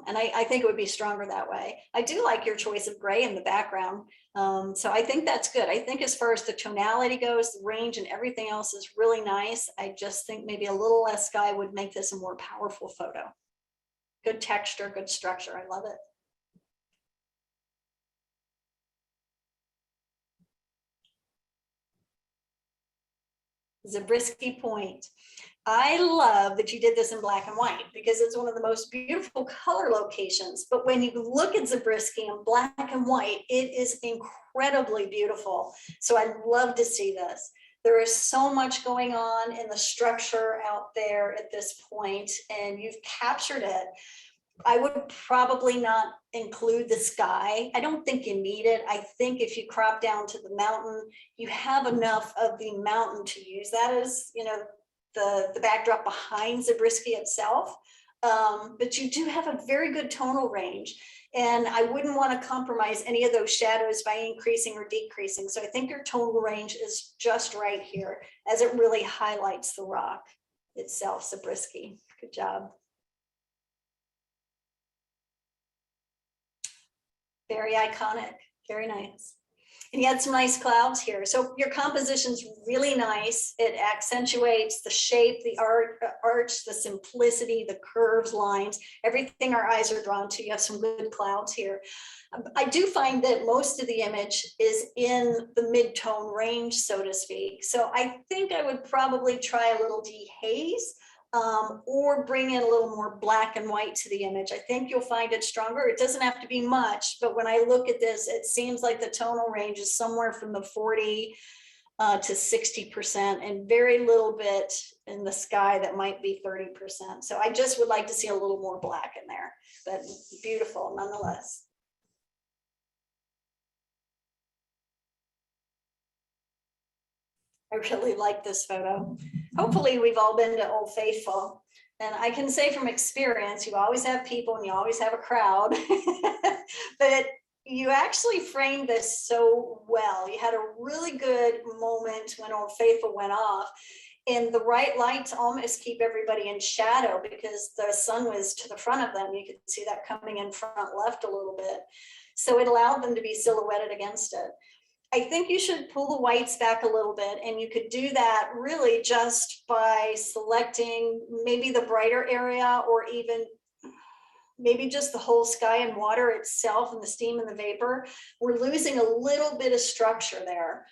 And I think it would be stronger that way. I do like your choice of gray in the background. So I think that's good. I think as far as the tonality goes, the range and everything else is really nice. I just think maybe a little less sky would make this a more powerful photo. Good texture, good structure. I love it. Zabriskie Point. I love that you did this in black and white because it's one of the most beautiful color locations. But when you look at Zabriskie in black and white, it is incredibly beautiful. So I'd love to see this. There is so much going on in the structure out there at this point, and you've captured it. I would probably not include the sky. I don't think you need it. I think if you crop down to the mountain, you have enough of the mountain to use that as, you know, the backdrop behind Zabriskie itself. But you do have a very good tonal range. And I wouldn't want to compromise any of those shadows by increasing or decreasing. So I think your tonal range is just right here as it really highlights the rock itself, Zabriskie. Good job. Very iconic, very nice. And you had some nice clouds here. So your composition's really nice. It accentuates the shape, the arch, the simplicity, the curves, lines, everything our eyes are drawn to. You have some good clouds here. I do find that most of the image is in the mid-tone range, so to speak. So I think I would probably try a little dehaze. Or bring in a little more black and white to the image. I think you'll find it stronger. It doesn't have to be much, but when I look at this, it seems like the tonal range is somewhere from the 40 to 60% and very little bit in the sky that might be 30%. So I just would like to see a little more black in there, but beautiful nonetheless. I really like this photo. Hopefully we've all been to Old Faithful. And I can say from experience, you always have people and you always have a crowd, but you actually framed this so well. You had a really good moment when Old Faithful went off, and the right lights almost keep everybody in shadow because the sun was to the front of them. You could see that coming in front left a little bit. So it allowed them to be silhouetted against it. I think you should pull the whites back a little bit, and you could do that really just by selecting maybe the brighter area or even maybe just the whole sky and water itself and the steam and the vapor. We're losing a little bit of structure there,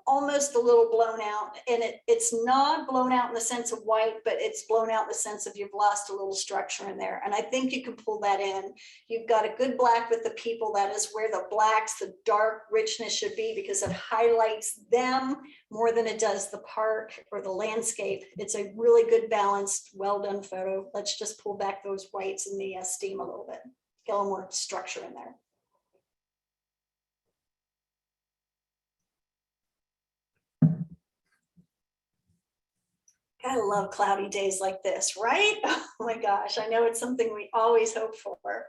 almost a little blown out. And it's not blown out in the sense of white, but it's blown out in the sense of you've lost a little structure in there. And I think you can pull that in. You've got a good black with the people. That is where the blacks, the dark richness should be because it highlights them more than it does the park or the landscape. It's a really good balanced, well done photo. Let's just pull back those whites and the steam a little bit, get a little more structure in there. Gotta love cloudy days like this, right? Oh my gosh, I know it's something we always hope for.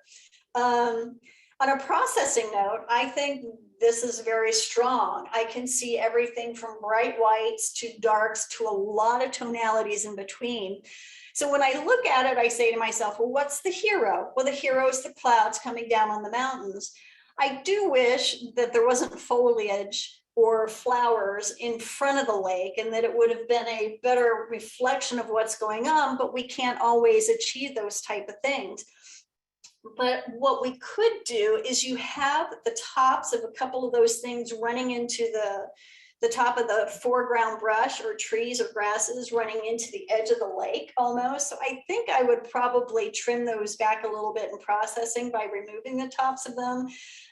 On a processing note, I think this is very strong. I can see everything from bright whites to darks to a lot of tonalities in between. So when I look at it, I say to myself, well, what's the hero? Well, the hero is the clouds coming down on the mountains. I do wish that there wasn't foliage or flowers in front of the lake and that it would have been a better reflection of what's going on, but we can't always achieve those type of things. But what we could do is you have the tops of a couple of those things running into the top of the foreground brush or trees or grasses running into the edge of the lake almost. So I think I would probably trim those back a little bit in processing by removing the tops of them.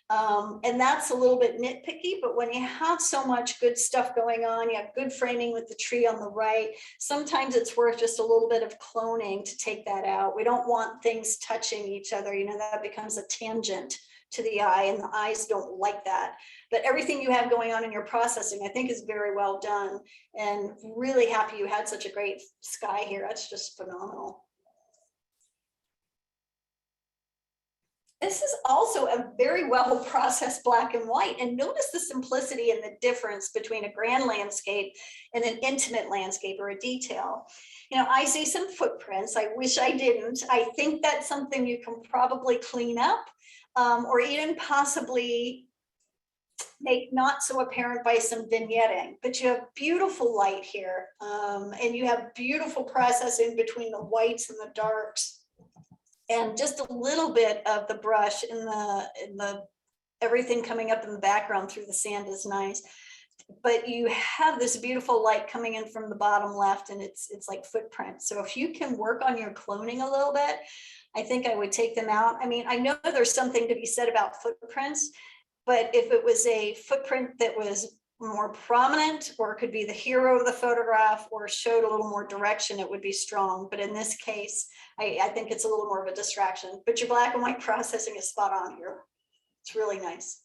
And that's a little bit nitpicky, but when you have so much good stuff going on, you have good framing with the tree on the right, sometimes it's worth just a little bit of cloning to take that out. We don't want things touching each other, you know, that becomes a tangent to the eye, and the eyes don't like that. But everything you have going on in your processing, I think, is very well done, and really happy you had such a great sky here. That's just phenomenal. This is also a very well processed black and white, and notice the simplicity and the difference between a grand landscape and an intimate landscape or a detail. You know, I see some footprints. I wish I didn't. I think that's something you can probably clean up, or even possibly make not so apparent by some vignetting. But you have beautiful light here, and you have beautiful processing between the whites and the darks, and just a little bit of the brush in the everything coming up in the background through the sand is nice. But you have this beautiful light coming in from the bottom left, and it's like footprints. So if you can work on your cloning a little bit, I think I would take them out. I mean, I know there's something to be said about footprints, but if it was a footprint that was more prominent, or it could be the hero of the photograph, or showed a little more direction, it would be strong. But in this case, I think it's a little more of a distraction. But your black and white processing is spot on here. It's really nice.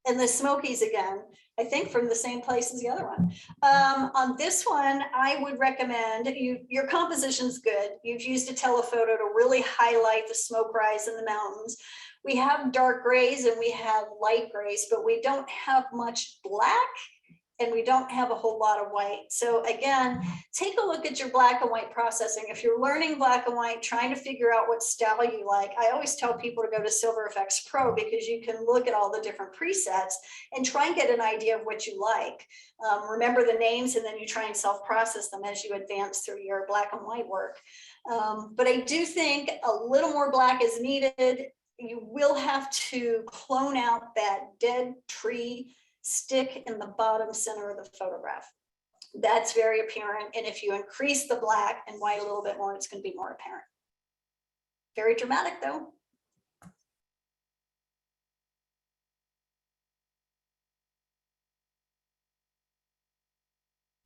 And the Smokies again, I think from the same place as the other one. On this one, I would recommend your composition's good. You've used a telephoto to really highlight the smoke rise in the mountains. We have dark grays and we have light grays, but we don't have much black, and we don't have a whole lot of white. So again, take a look at your black and white processing. If you're learning black and white, trying to figure out what style you like, I always tell people to go to Silver Effects Pro, because you can look at all the different presets and try and get an idea of what you like. Remember the names, and then you try and self-process them as you advance through your black and white work. But I do think a little more black is needed. You will have to clone out that dead tree stick in the bottom center of the photograph. That's very apparent. And if you increase the black and white a little bit more, it's going to be more apparent. Very dramatic though.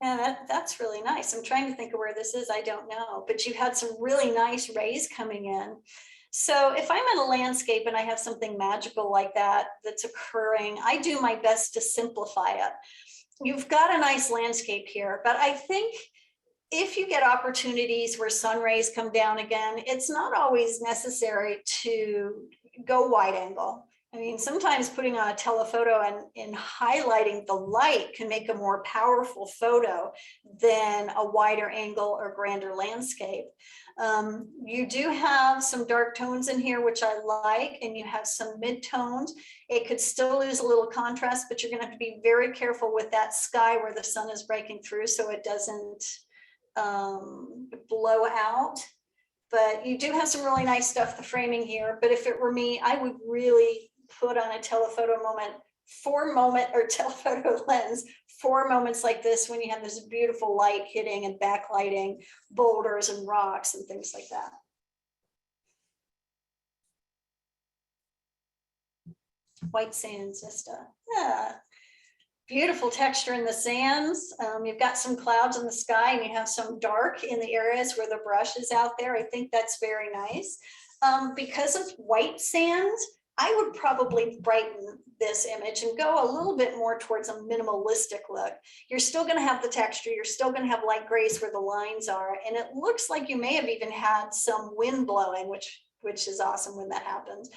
Yeah, that's really nice. I'm trying to think of where this is. I don't know, but you had some really nice rays coming in. So if I'm in a landscape and I have something magical like that that's occurring, I do my best to simplify it. You've got a nice landscape here, but I think if you get opportunities where sun rays come down again, it's not always necessary to go wide angle. I mean, sometimes putting on a telephoto and highlighting the light can make a more powerful photo than a wider angle or grander landscape. You do have some dark tones in here, which I like, and you have some mid-tones. It could still lose a little contrast, but you're going to have to be very careful with that sky where the sun is breaking through so it doesn't blow out. But you do have some really nice stuff, the framing here. But if it were me, I would really put on a telephoto telephoto lens for moments like this, when you have this beautiful light hitting and backlighting boulders and rocks and things like that. White sands, Vista. Yeah. Beautiful texture in the sands. You've got some clouds in the sky, and you have some dark in the areas where the brush is out there. I think that's very nice. Because of white sands, I would probably brighten this image and go a little bit more towards a minimalistic look. You're still going to have the texture. You're still going to have light grays where the lines are. And it looks like you may have even had some wind blowing, which is awesome when that happens.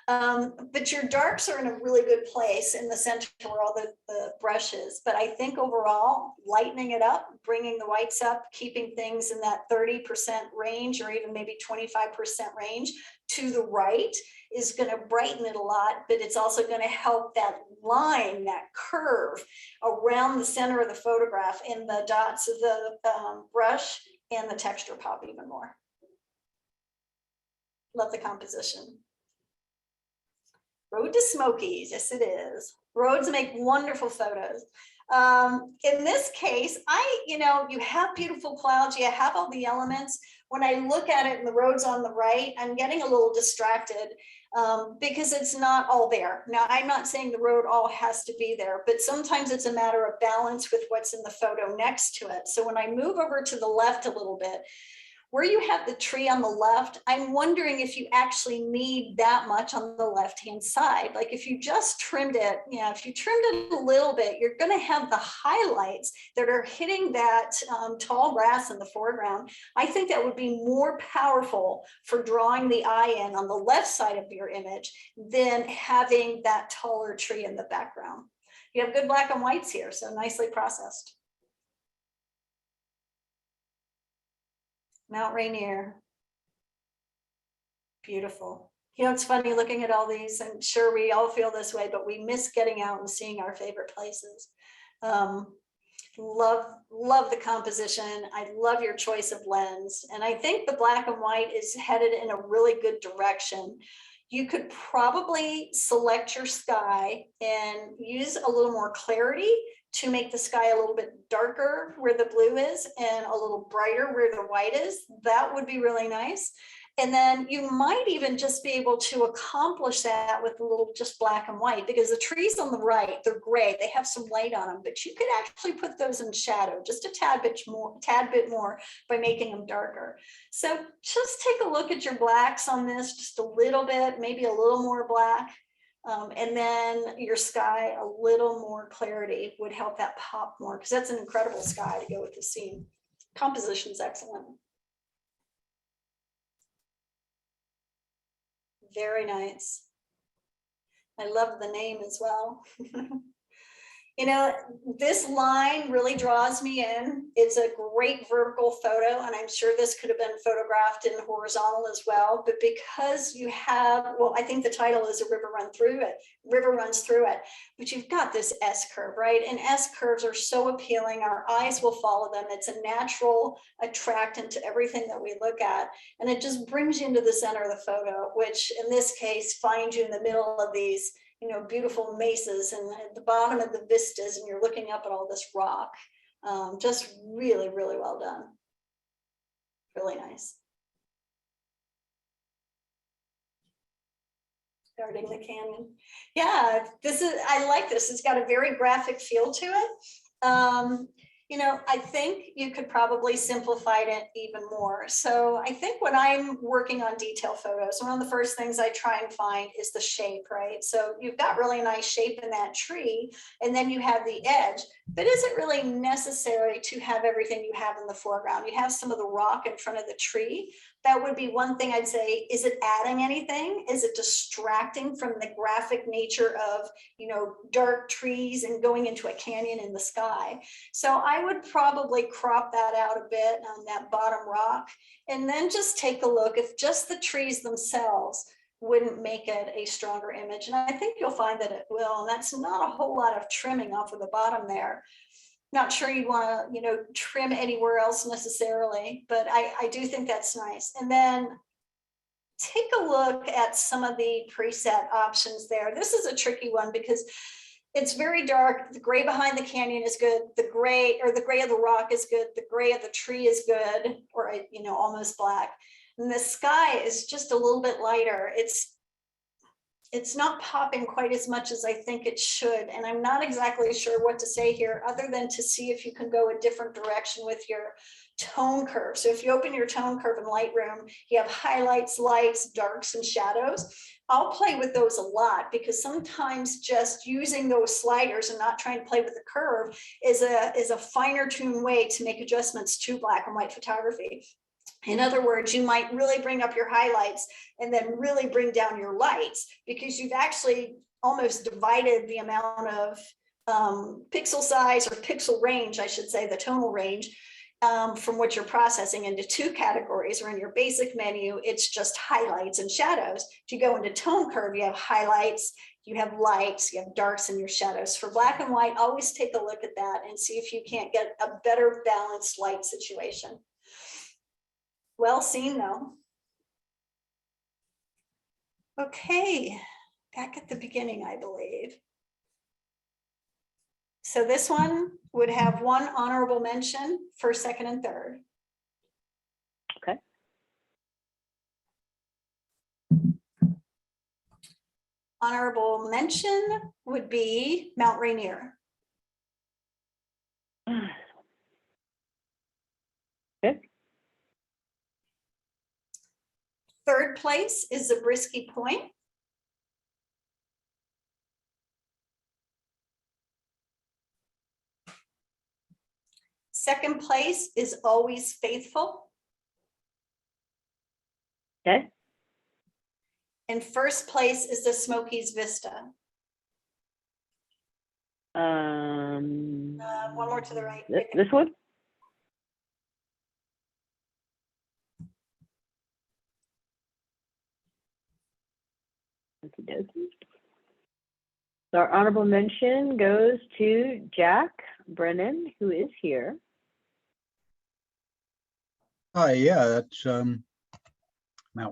But your darks are in a really good place in the center where all the brush is. But I think overall, lightening it up, bringing the whites up, keeping things in that 30% range, or even maybe 25% range to the right, is going to brighten it a lot. But it's also going to help that line, that curve around the center of the photograph, and the dots of the brush and the texture pop even more. Love the composition. Road to Smokies, yes it is. Roads make wonderful photos. In this case, you have beautiful clouds, you have all the elements. When I look at it and the road's on the right, I'm getting a little distracted because it's not all there. Now, I'm not saying the road all has to be there, but sometimes it's a matter of balance with what's in the photo next to it. So when I move over to the left a little bit, Where you have the tree on the left, I'm wondering if you actually need that much on the left-hand side. Like if you just trimmed it, if you trimmed it a little bit, you're going to have the highlights that are hitting that tall grass in the foreground. I think that would be more powerful for drawing the eye in on the left side of your image than having that taller tree in the background. You have good black and whites here, so nicely processed. Mount Rainier. Beautiful. It's funny looking at all these, and sure, we all feel this way, but we miss getting out and seeing our favorite places. Love the composition. I love your choice of lens. And I think the black and white is headed in a really good direction. You could probably select your sky and use a little more clarity to make the sky a little bit darker where the blue is and a little brighter where the white is. That would be really nice. And then you might even just be able to accomplish that with a little just black and white, because the trees on the right, they're gray. They have some light on them, but you could actually put those in shadow just a tad bit more by making them darker. So just take a look at your blacks on this just a little bit, maybe a little more black. And then your sky, a little more clarity would help that pop more, because that's an incredible sky to go with the scene. Composition's excellent. Very nice. I love the name as well. This line really draws me in. It's a great vertical photo, and I'm sure this could have been photographed in horizontal as well. But because you have, well, I think the title is A River Runs Through It, but you've got this S curve, right? And S curves are so appealing. Our eyes will follow them. It's a natural attractant to everything that we look at. And it just brings you into the center of the photo, which in this case finds you in the middle of these beautiful mesas and at the bottom of the vistas, and you're looking up at all this rock. Just really, really well done. Really nice. Guarding the canyon. Yeah, I like this. It's got a very graphic feel to it. I think you could probably simplify it even more. So I think when I'm working on detail photos, one of the first things I try and find is the shape, right? So you've got really nice shape in that tree, and then you have the edge, but is it really necessary to have everything you have in the foreground? You have some of the rock in front of the tree. That would be one thing I'd say. Is it adding anything? Is it distracting from the graphic nature of, dark trees and going into a canyon in the sky? So I would probably crop that out a bit on that bottom rock, and then just take a look if just the trees themselves wouldn't make it a stronger image. And I think you'll find that it will. And that's not a whole lot of trimming off of the bottom there. Not sure you want to, trim anywhere else necessarily, but I do think that's nice. And then take a look at some of the preset options there. This is a tricky one because it's very dark. The gray behind the canyon is good. The gray of the rock is good. The gray of the tree is good, or, almost black. And the sky is just a little bit lighter. It's not popping quite as much as I think it should. And I'm not exactly sure what to say here, other than to see if you can go a different direction with your tone curve. So if you open your tone curve in Lightroom, you have highlights, lights, darks, and shadows. I'll play with those a lot, because sometimes just using those sliders and not trying to play with the curve is a finer tuned way to make adjustments to black and white photography. In other words, you might really bring up your highlights and then really bring down your lights, because you've actually almost divided the amount of pixel size, or pixel range, I should say, the tonal range, from what you're processing, into two categories. Or in your basic menu, it's just highlights and shadows. If you go into tone curve, you have highlights, you have lights, you have darks, and your shadows. For black and white, always take a look at that and see if you can't get a better balanced light situation. Well seen though. Okay, back at the beginning, I believe. So this one would have one honorable mention, first, second, and third. Okay. Honorable mention would be Mount Rainier. Good. Third place is Zabriskie Point. Second place is Always Faithful. Okay. And first place is the Smokies Vista. One more to the right. This one? Okey dokey. So our honorable mention goes to Jack Brennan, who is here. Hi, yeah, that's Mount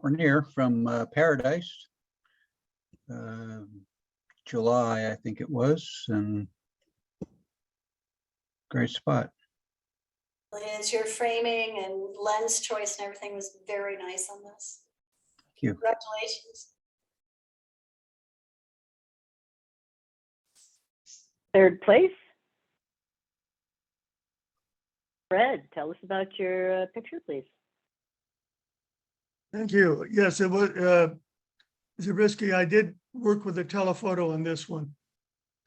Rainier from Paradise. July, I think it was, and great spot. It is. Your framing and lens choice and everything was very nice on this. Thank you. Congratulations. Third place. Fred, tell us about your picture, please. Thank you. Yes, it was, Zabriskie, I did work with a telephoto on this one.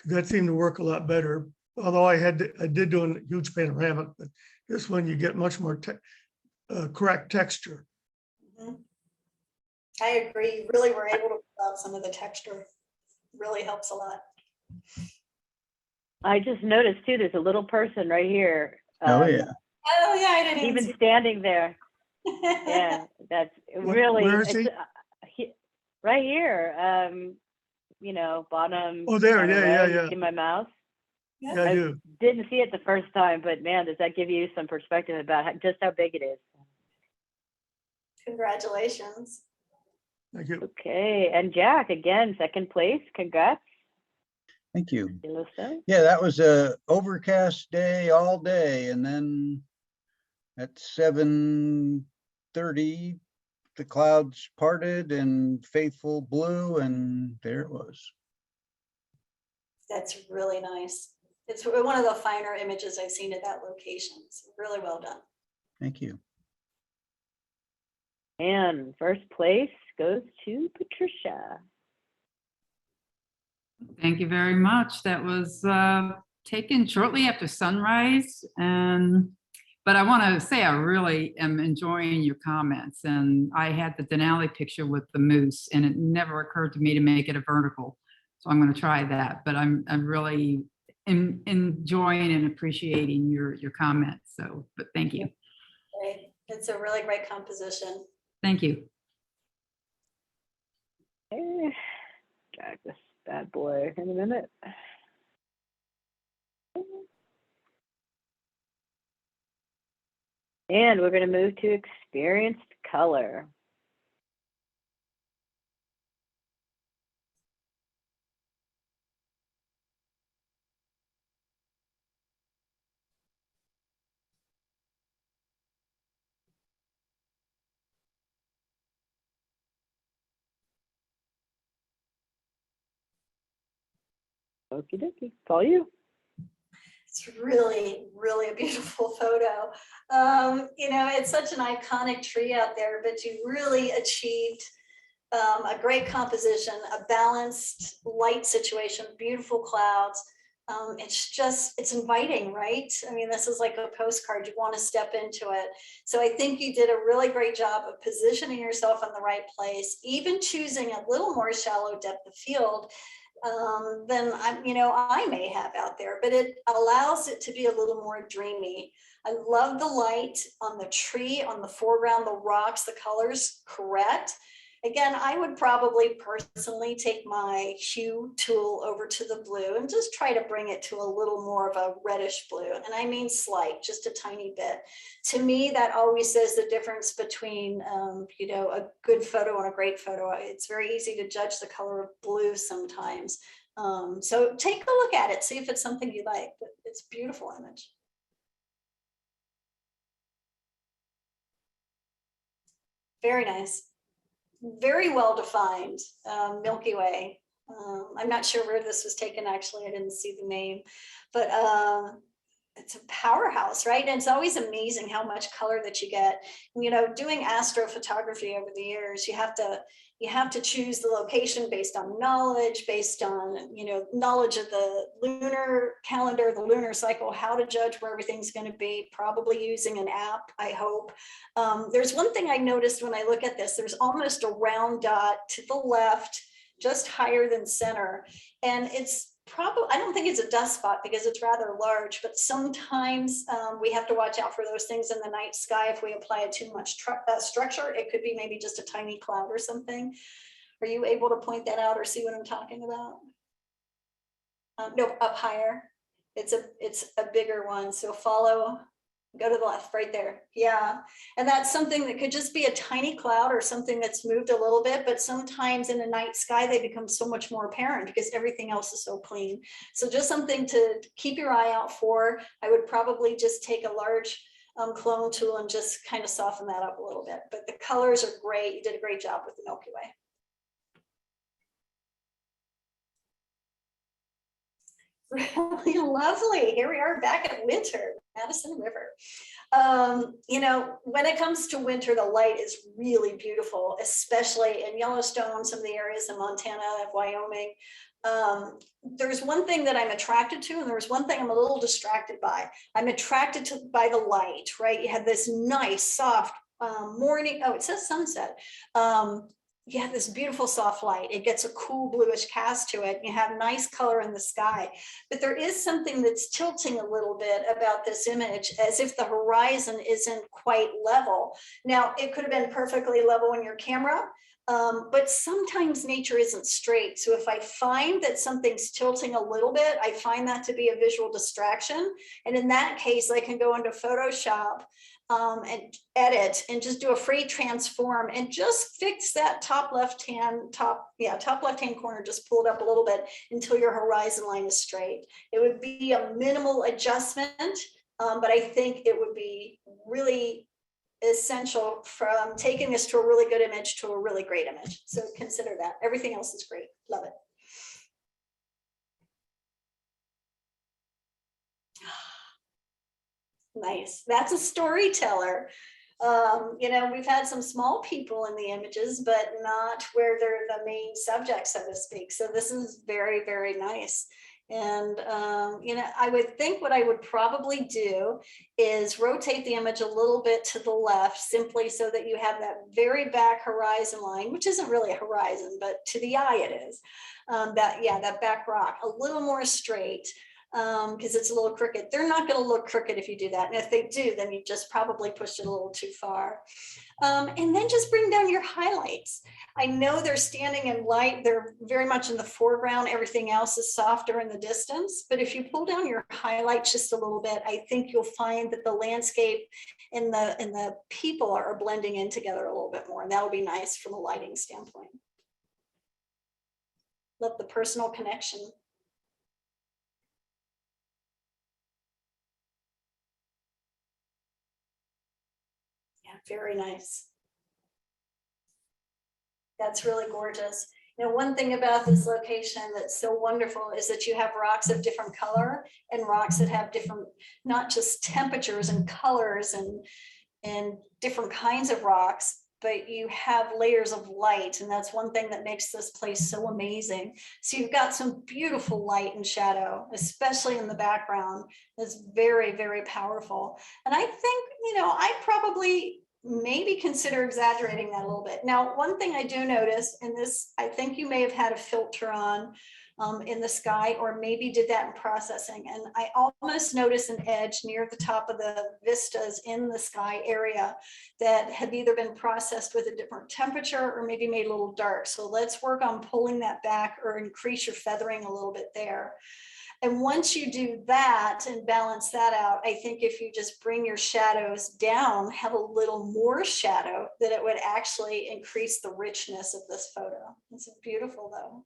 That seemed to work a lot better, although I did do a huge panoramic, but this one you get much more correct texture. Mhm. I agree. You really were able to pull out some of the texture. Really helps a lot. I just noticed too, there's a little person right here. Oh, yeah. Oh, yeah, I didn't Even even standing there. see. Yeah, that's Where- really, where is he? right here, you know, bottom. Oh, there, kinda yeah, right. yeah. You see my mouse? Yeah, I do. Didn't see it the first time, but man, does that give you some perspective about just how big it is? Congratulations. Thank you. Okay, and Jack, again, second place, congrats. Thank you. Yellowstone. Yeah, that was a overcast day all day, and then at 7:30, the clouds parted and faithful blue, and there it was. That's really nice. It's one of the finer images I've seen at that location. It's really well done. Thank you. And first place goes to Patricia. Thank you very much. That was taken shortly after sunrise. But I want to say I really am enjoying your comments. And I had the Denali picture with the moose, and it never occurred to me to make it a vertical. So I'm going to try that. But I'm really enjoying and appreciating your comments. So, but thank you. Great. It's a really great composition. Thank you. Okay. Drag this bad boy in a minute. And we're going to move to experienced color. Okie dokie, call you. It's really, really a beautiful photo. You know, it's such an iconic tree out there, but you really achieved a great composition, a balanced light situation, beautiful clouds. It's inviting, right? I mean, this is like a postcard. You want to step into it. So I think you did a really great job of positioning yourself in the right place, even choosing a little more shallow depth of field than I may have out there, but it allows it to be a little more dreamy. I love the light on the tree, on the foreground, the rocks, the colors correct. Again, I would probably personally take my hue tool over to the blue and just try to bring it to a little more of a reddish blue. And I mean slight, just a tiny bit. To me, that always says the difference between, a good photo and a great photo. It's very easy to judge the color of blue sometimes. So take a look at it, see if it's something you like, but it's a beautiful image. Very nice. Very well defined Milky Way. I'm not sure where this was taken, actually. I didn't see the name, but it's a powerhouse, right? And it's always amazing how much color that you get. You know, doing astrophotography over the years, you have to choose the location based on knowledge, based on, you know, knowledge of the lunar calendar, the lunar cycle, how to judge where everything's going to be, probably using an app, I hope. There's one thing I noticed when I look at this, there's almost a round dot to the left, just higher than center. And it's probably, I don't think it's a dust spot because it's rather large, but sometimes we have to watch out for those things in the night sky. If we apply too much structure, it could be maybe just a tiny cloud or something. Are you able to point that out or see what I'm talking about? No, up higher. It's a bigger one. So follow, go to the left right there. Yeah. And that's something that could just be a tiny cloud or something that's moved a little bit, but sometimes in the night sky, they become so much more apparent because everything else is so clean. So just something to keep your eye out for. I would probably just take a large clone tool and just kind of soften that up a little bit, but the colors are great. You did a great job with the Milky Way. Really lovely. Here we are back at winter, Madison River. You know, when it comes to winter, the light is really beautiful, especially in Yellowstone, some of the areas in Montana, Wyoming. There's one thing that I'm attracted to, and there's one thing I'm a little distracted by. I'm attracted by the light, right? You have this nice, soft morning. Oh, it says sunset. You have this beautiful soft light. It gets a cool bluish cast to it. You have nice color in the sky, but there is something that's tilting a little bit about this image, as if the horizon isn't quite level. Now, it could have been perfectly level in your camera, but sometimes nature isn't straight. So if I find that something's tilting a little bit, I find that to be a visual distraction. And in that case, I can go into Photoshop and edit and just do a free transform and just fix that top left-hand corner, just pull it up a little bit until your horizon line is straight. It would be a minimal adjustment, but I think it would be really essential from taking this to a really good image to a really great image. So consider that. Everything else is great. Love it. Nice. That's a storyteller. You know, we've had some small people in the images, but not where they're the main subject, so to speak. So this is very, very nice. And, you know, I would think what I would probably do is rotate the image a little bit to the left, simply so that you have that very back horizon line, which isn't really a horizon, but to the eye it is. That back rock, a little more straight. Because it's a little crooked. They're not going to look crooked if you do that. And if they do, then you just probably pushed it a little too far. And then just bring down your highlights. I know they're standing in light. They're very much in the foreground. Everything else is softer in the distance. But if you pull down your highlights just a little bit, I think you'll find that the landscape and the people are blending in together a little bit more. And that'll be nice from a lighting standpoint. Love the personal connection. Very nice. That's really gorgeous. You know, one thing about this location that's so wonderful is that you have rocks of different color and rocks that have different, not just temperatures and colors and different kinds of rocks, but you have layers of light. And that's one thing that makes this place so amazing. So you've got some beautiful light and shadow, especially in the background. That's very, very powerful. And I think, you know, I probably maybe consider exaggerating that a little bit. Now, one thing I do notice in this, I think you may have had a filter on in the sky, or maybe did that in processing. And I almost noticed an edge near the top of the vistas in the sky area that had either been processed with a different temperature or maybe made a little dark. So let's work on pulling that back or increase your feathering a little bit there. And once you do that and balance that out, I think if you just bring your shadows down, have a little more shadow, that it would actually increase the richness of this photo. It's beautiful though.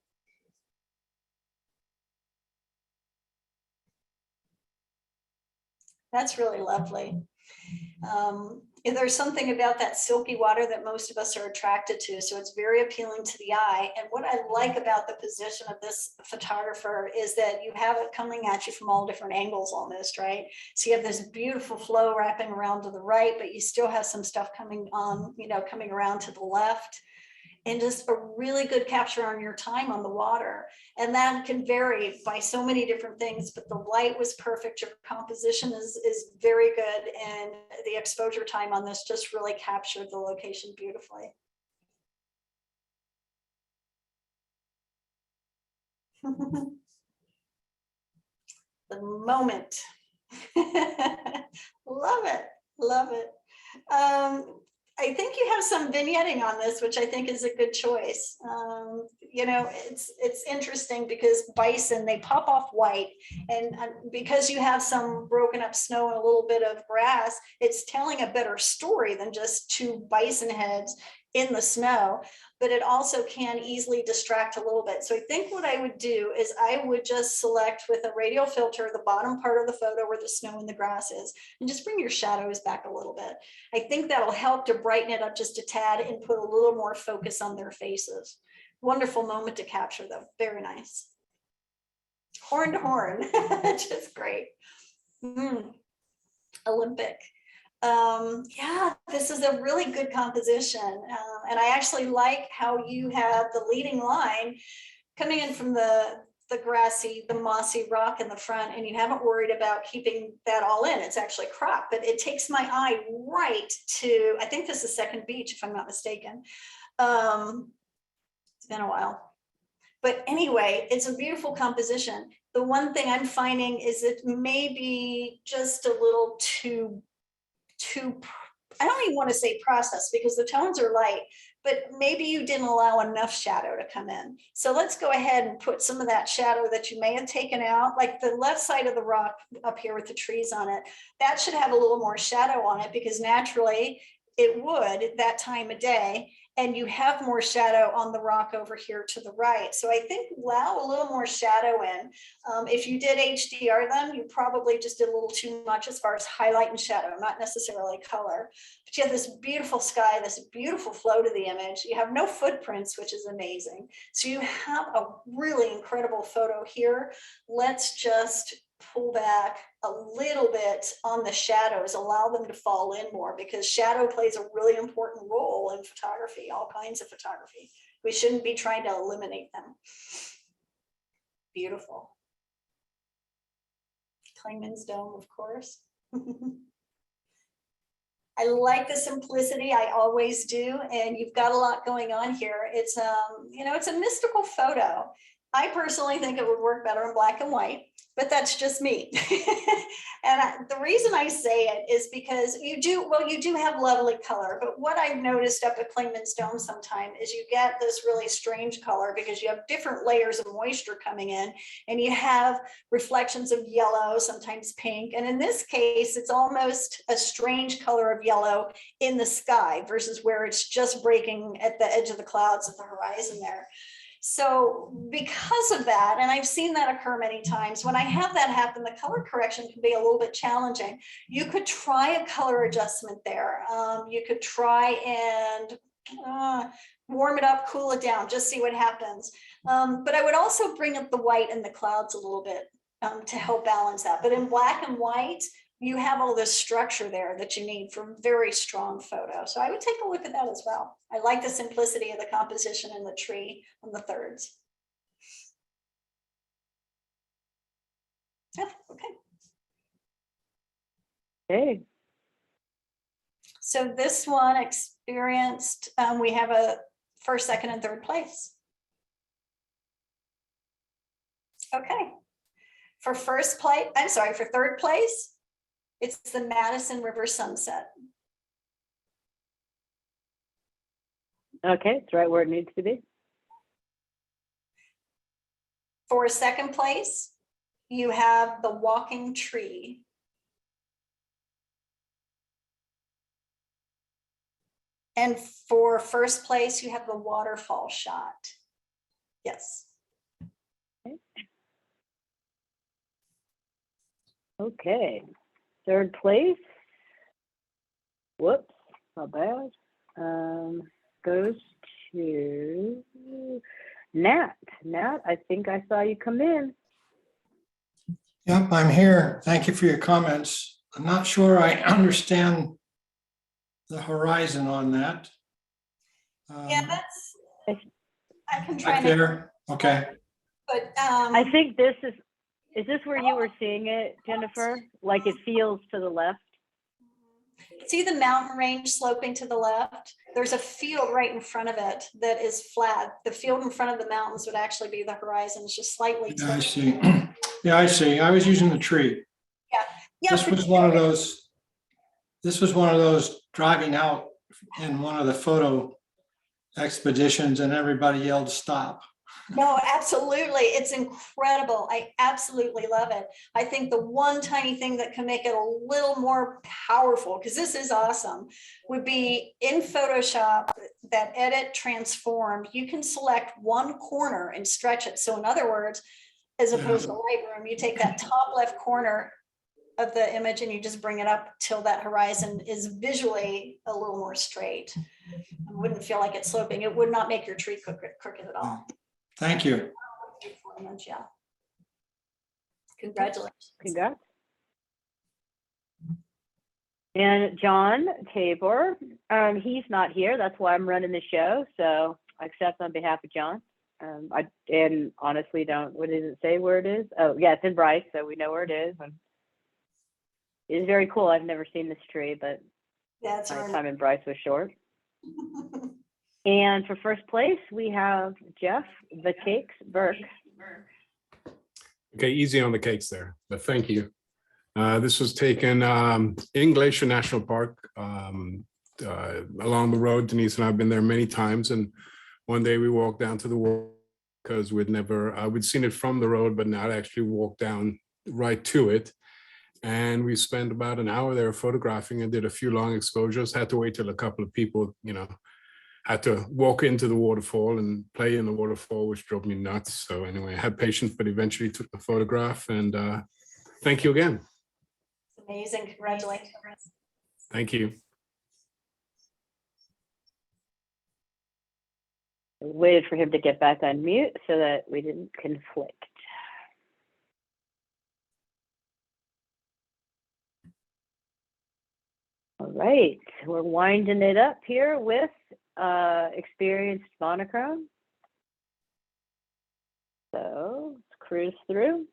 That's really lovely. there's something about that silky water that most of us are attracted to. So it's very appealing to the eye. And what I like about the position of this photographer is that you have it coming at you from all different angles almost, right? So you have this beautiful flow wrapping around to the right, but you still have some stuff coming on, coming around to the left. And just a really good capture on your time on the water. And that can vary by so many different things, but the light was perfect. Your composition is very good. And the exposure time on this just really captured the location beautifully. The moment. Love it, love it. I think you have some vignetting on this, which I think is a good choice. It's interesting because bison, they pop off white, and because you have some broken up snow and a little bit of grass, it's telling a better story than just two bison heads in the snow, but it also can easily distract a little bit. So I think what I would do is I would just select with a radial filter the bottom part of the photo where the snow and the grass is, and just bring your shadows back a little bit. I think that'll help to brighten it up just a tad and put a little more focus on their faces. Wonderful moment to capture though, very nice. Horn to horn, just great. Olympic. Yeah, this is a really good composition. And I actually like how you have the leading line coming in from the mossy rock in the front, and you haven't worried about keeping that all in. It's actually cropped, but it takes my eye right to, I think this is Second Beach, if I'm not mistaken. It's been a while. But anyway, it's a beautiful composition. The one thing I'm finding is it may be just a little too, I don't even want to say processed because the tones are light, but maybe you didn't allow enough shadow to come in. So let's go ahead and put some of that shadow that you may have taken out, like the left side of the rock up here with the trees on it. That should have a little more shadow on it because naturally it would that time of day. And you have more shadow on the rock over here to the right. So I think allow a little more shadow in. If you did HDR them, you probably just did a little too much as far as highlight and shadow, not necessarily color. But you have this beautiful sky, this beautiful flow to the image. You have no footprints, which is amazing. So you have a really incredible photo here. Let's just pull back a little bit on the shadows, allow them to fall in more, because shadow plays a really important role in photography, all kinds of photography. We shouldn't be trying to eliminate them. Beautiful. Klingman's Dome, of course. I like the simplicity, I always do, and you've got a lot going on here. It's it's a mystical photo. I personally think it would work better in black and white, but that's just me. And the reason I say it is because you do have lovely color, but what I've noticed up at Klingman's Dome sometime is you get this really strange color because you have different layers of moisture coming in, and you have reflections of yellow, sometimes pink. And in this case, it's almost a strange color of yellow in the sky versus where it's just breaking at the edge of the clouds at the horizon there. So because of that, and I've seen that occur many times, when I have that happen, the color correction can be a little bit challenging. You could try a color adjustment there. You could try and warm it up, cool it down, just see what happens. But I would also bring up the white and the clouds a little bit to help balance that. But in black and white, you have all this structure there that you need for very strong photo. So I would take a look at that as well. I like the simplicity of the composition in the tree on the thirds. Yeah, okay. Okay. So this one experienced, we have a first, second, and third place. Okay. For first place, I'm sorry, for third place, it's the Madison River sunset. Okay, it's right where it needs to be. For second place, you have the walking tree. And for first place, you have the waterfall shot. Yes. Okay, third place. Whoops. Not bad. Goes to Nat. Nat, I think I saw you come in. Yep, I'm here. Thank you for your comments. I'm not sure I understand the horizon on that. Yeah, that's, I can try Back and, there, okay. but, I think this is this where you were seeing it, Jennifer? Like it feels to the left? see the mountain range sloping to the left? There's a field right in front of it that is flat. The field in front of the mountains would actually be the horizon. It's just slightly. Yeah, I tilted. see. Yeah, I see. I was using the tree. Yeah, This but was one of those, driving out in one of the photo expeditions and everybody yelled, stop. no, absolutely. It's incredible. I absolutely love it. I think the one tiny thing that can make it a little more powerful, because this is awesome, would be in Photoshop, that edit transform, you can select one corner and stretch it. So in other words, as opposed to Lightroom, you take that top left corner of the image and you just bring it up till that horizon is visually a little more straight. It wouldn't feel like it's sloping. It would not make your tree crooked at all. Thank you. Yeah. Congratulations. Congrats. And John Tabor, he's not here. That's why I'm running the show. So I accept on behalf of John. I honestly don't, what does it say where it is? Oh, yeah, it's in Bryce, so we know where it is. And it is very cool. I've never seen this tree, but Yeah, it's my time in Bryce was short. And for first place, we have Jeff the Cakes Burke. Okay, easy on the cakes there, but thank you. This was taken in Glacier National Park along the road. Denise and I have been there many times, and one day we walked down to the water because we'd seen it from the road, but not actually walked down right to it. And we spent about an hour there photographing and did a few long exposures. Had to wait till a couple of people, had to walk into the waterfall and play in the waterfall, which drove me nuts. So anyway, I had patience, but eventually took the photograph. And thank you again. Amazing. Congratulations. Thank you. Waited for him to get back on mute so that we didn't conflict. All right, we're winding it up here with experienced monochrome. So let's cruise through.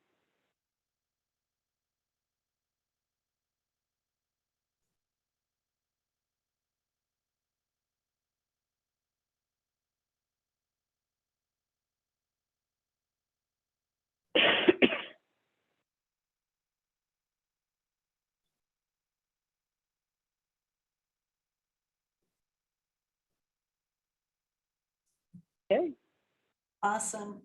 Okay. Awesome.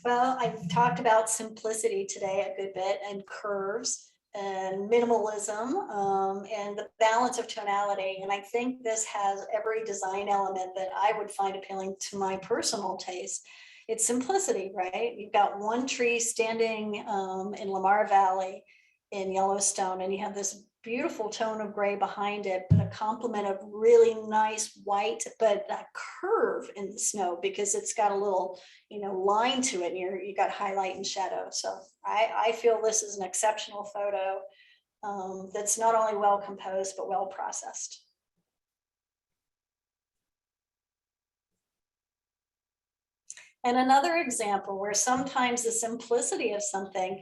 Well, I've talked about simplicity today a good bit, and curves and minimalism and the balance of tonality. And I think this has every design element that I would find appealing to my personal taste. It's simplicity, right? You've got one tree standing in Lamar Valley in Yellowstone, and you have this beautiful tone of gray behind it, but a complement of really nice white, but a curve in the snow because it's got a little, line to it, and you got highlight and shadow. So I feel this is an exceptional photo that's not only well composed, but well processed. And another example where sometimes the simplicity of something,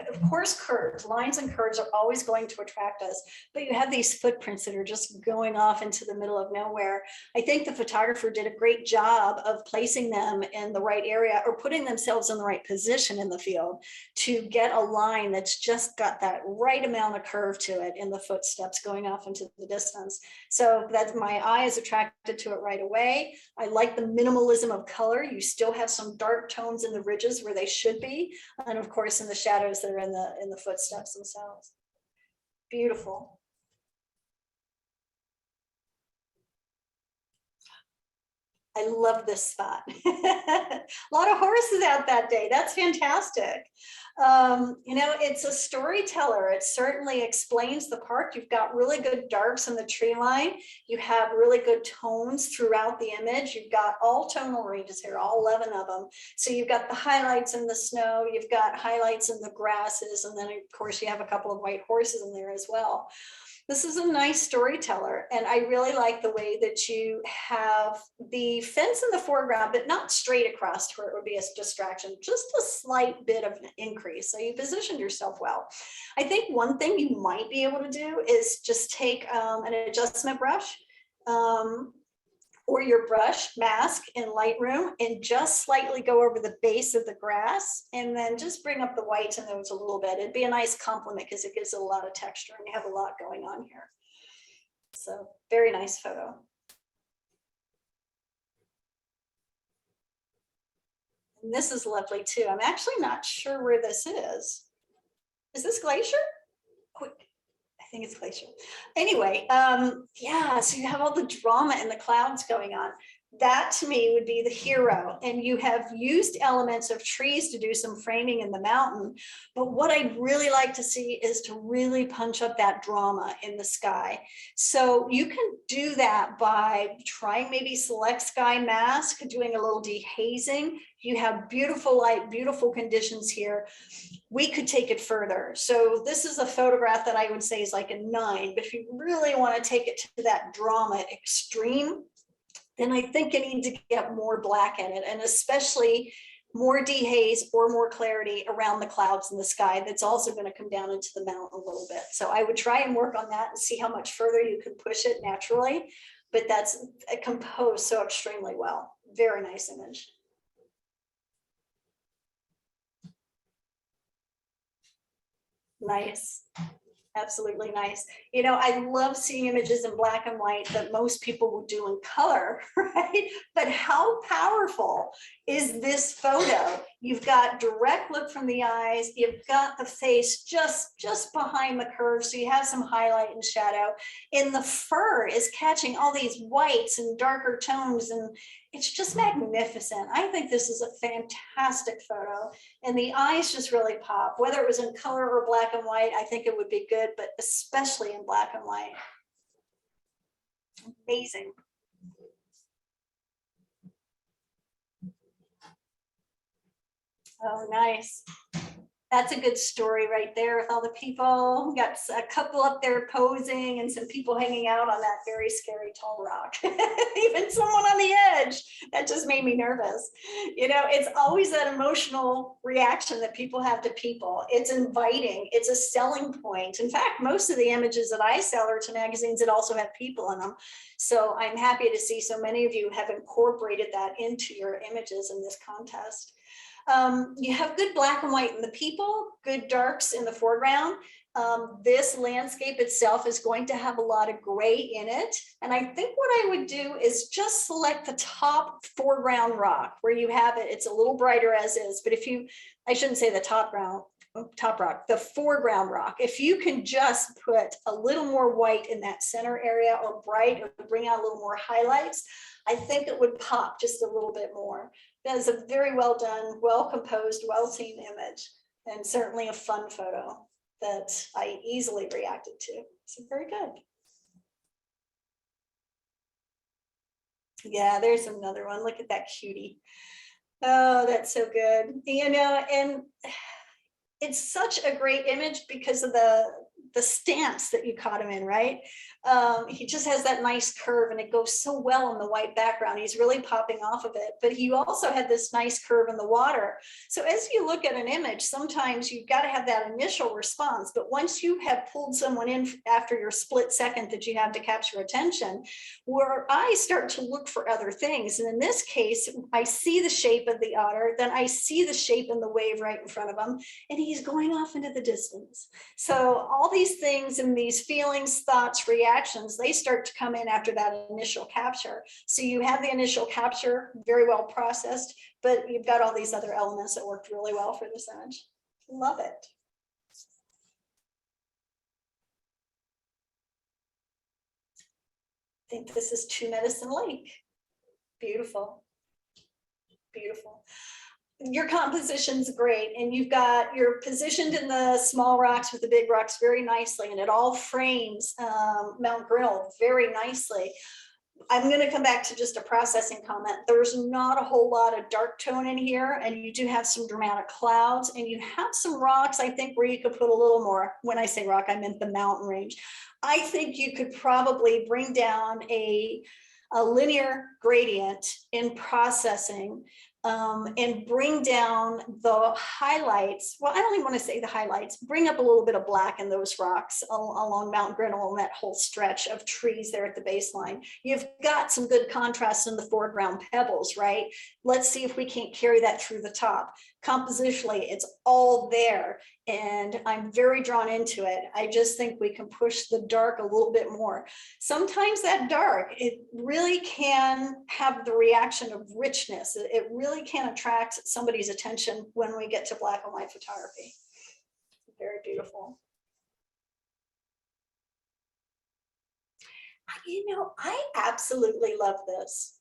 of course, curves, lines and curves are always going to attract us, but you have these footprints that are just going off into the middle of nowhere. I think the photographer did a great job of placing them in the right area or putting themselves in the right position in the field to get a line that's just got that right amount of curve to it in the footsteps going off into the distance. So that my eye is attracted to it right away. I like the minimalism of color. You still have some dark tones in the ridges where they should be, and of course in the shadows that are in the footsteps themselves. Beautiful. I love this spot. A lot of horses out that day. That's fantastic. It's a storyteller. It certainly explains the park. You've got really good darks in the tree line. You have really good tones throughout the image. You've got all tonal ranges here, all 11 of them. So you've got the highlights in the snow, you've got highlights in the grasses, and then of course you have a couple of white horses in there as well. This is a nice storyteller, and I really like the way that you have the fence in the foreground, but not straight across to where it would be a distraction, just a slight bit of an increase. So you positioned yourself well. I think one thing you might be able to do is just take an adjustment brush or your brush mask in Lightroom and just slightly go over the base of the grass and then just bring up the whites in those a little bit. It'd be a nice compliment because it gives it a lot of texture and you have a lot going on here. So very nice photo. And this is lovely too. I'm actually not sure where this is. Is this Glacier? Oh, I think it's Glacier. Anyway, yeah, so you have all the drama and the clouds going on. That to me would be the hero. And you have used elements of trees to do some framing in the mountain. But what I'd really like to see is to really punch up that drama in the sky. So you can do that by trying maybe select sky mask, doing a little dehazing. You have beautiful light, beautiful conditions here. We could take it further. So this is a photograph that I would say is like a 9, but if you really want to take it to that drama extreme, then I think you need to get more black in it, and especially more dehaze or more clarity around the clouds in the sky. That's also going to come down into the mountain a little bit. So I would try and work on that and see how much further you can push it naturally, but that's composed so extremely well. Very nice image. Nice. Absolutely nice. You know, I love seeing images in black and white that most people would do in color, right? But how powerful is this photo? You've got direct look from the eyes. You've got the face just behind the curve. So you have some highlight and shadow. And the fur is catching all these whites and darker tones. And it's just magnificent. I think this is a fantastic photo. And the eyes just really pop. Whether it was in color or black and white, I think it would be good, but especially in black and white. Amazing. Oh, nice. That's a good story right there with all the people. We got a couple up there posing and some people hanging out on that very scary tall rock. Even someone on the edge. That just made me nervous. You know, it's always that emotional reaction that people have to people. It's inviting. It's a selling point. In fact, most of the images that I sell are to magazines that also have people in them. So I'm happy to see so many of you have incorporated that into your images in this contest. You have good black and white in the people, good darks in the foreground. This landscape itself is going to have a lot of gray in it. And I think what I would do is just select the top foreground rock where you have it. It's a little brighter as is, but if you, I shouldn't say the top rock, the foreground rock. If you can just put a little more white in that center area or bright or bring out a little more highlights, I think it would pop just a little bit more. That is a very well done, well composed, well seen image, and certainly a fun photo that I easily reacted to. So very good. Yeah, there's another one. Look at that cutie. Oh, that's so good. You know, and it's such a great image because of the stance that you caught him in, right? He just has that nice curve and it goes so well in the white background. He's really popping off of it, but you also had this nice curve in the water. So as you look at an image, sometimes you've got to have that initial response, but once you have pulled someone in after your split second that you have to capture attention, where I start to look for other things. And in this case, I see the shape of the otter, then I see the shape in the wave right in front of him, and he's going off into the distance. So all these things and these feelings, thoughts, reactions, they start to come in after that initial capture. So you have the initial capture very well processed, but you've got all these other elements that worked really well for this image. Love it. I think this is Two Medicine Lake. Beautiful. Beautiful. your composition's great, and you're positioned in the small rocks with the big rocks very nicely, and it all frames Mount Grinnell very nicely. I'm going to come back to just a processing comment. There's not a whole lot of dark tone in here, and you do have some dramatic clouds, and you have some rocks, I think, where you could put a little more. When I say rock, I meant the mountain range. I think you could probably bring down a linear gradient in processing, and bring down the highlights. Well, I don't even want to say the highlights. Bring up a little bit of black in those rocks along Mount Grinnell and that whole stretch of trees there at the baseline. You've got some good contrast in the foreground pebbles, right? Let's see if we can't carry that through the top. Compositionally, it's all there, and I'm very drawn into it. I just think we can push the dark a little bit more. Sometimes that dark, it really can have the reaction of richness. It really can attract somebody's attention when we get to black and white photography. Very beautiful. You know, I absolutely love this.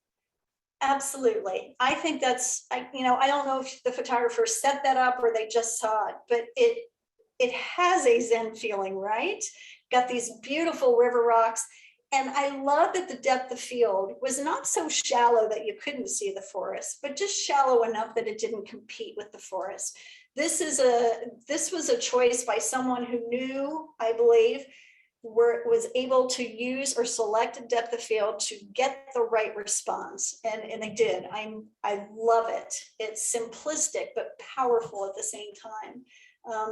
Absolutely. I think that's, I don't know if the photographer set that up or they just saw it, but it has a Zen feeling, right? Got these beautiful river rocks. And I love that the depth of field was not so shallow that you couldn't see the forest, but just shallow enough that it didn't compete with the forest. This was a choice by someone who knew, I believe, was able to use or select a depth of field to get the right response. And they did. I love it. It's simplistic, but powerful at the same time.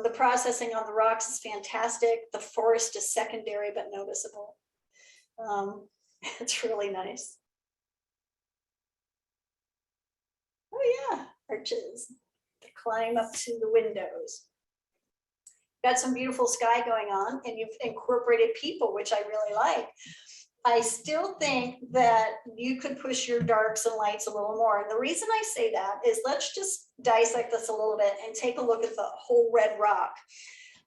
The processing on the rocks is fantastic. The forest is secondary, but noticeable. It's really nice. Oh yeah, arches. They climb up to the windows. Got some beautiful sky going on, and you've incorporated people, which I really like. I still think that you could push your darks and lights a little more. And the reason I say that is, let's just dissect this a little bit and take a look at the whole red rock.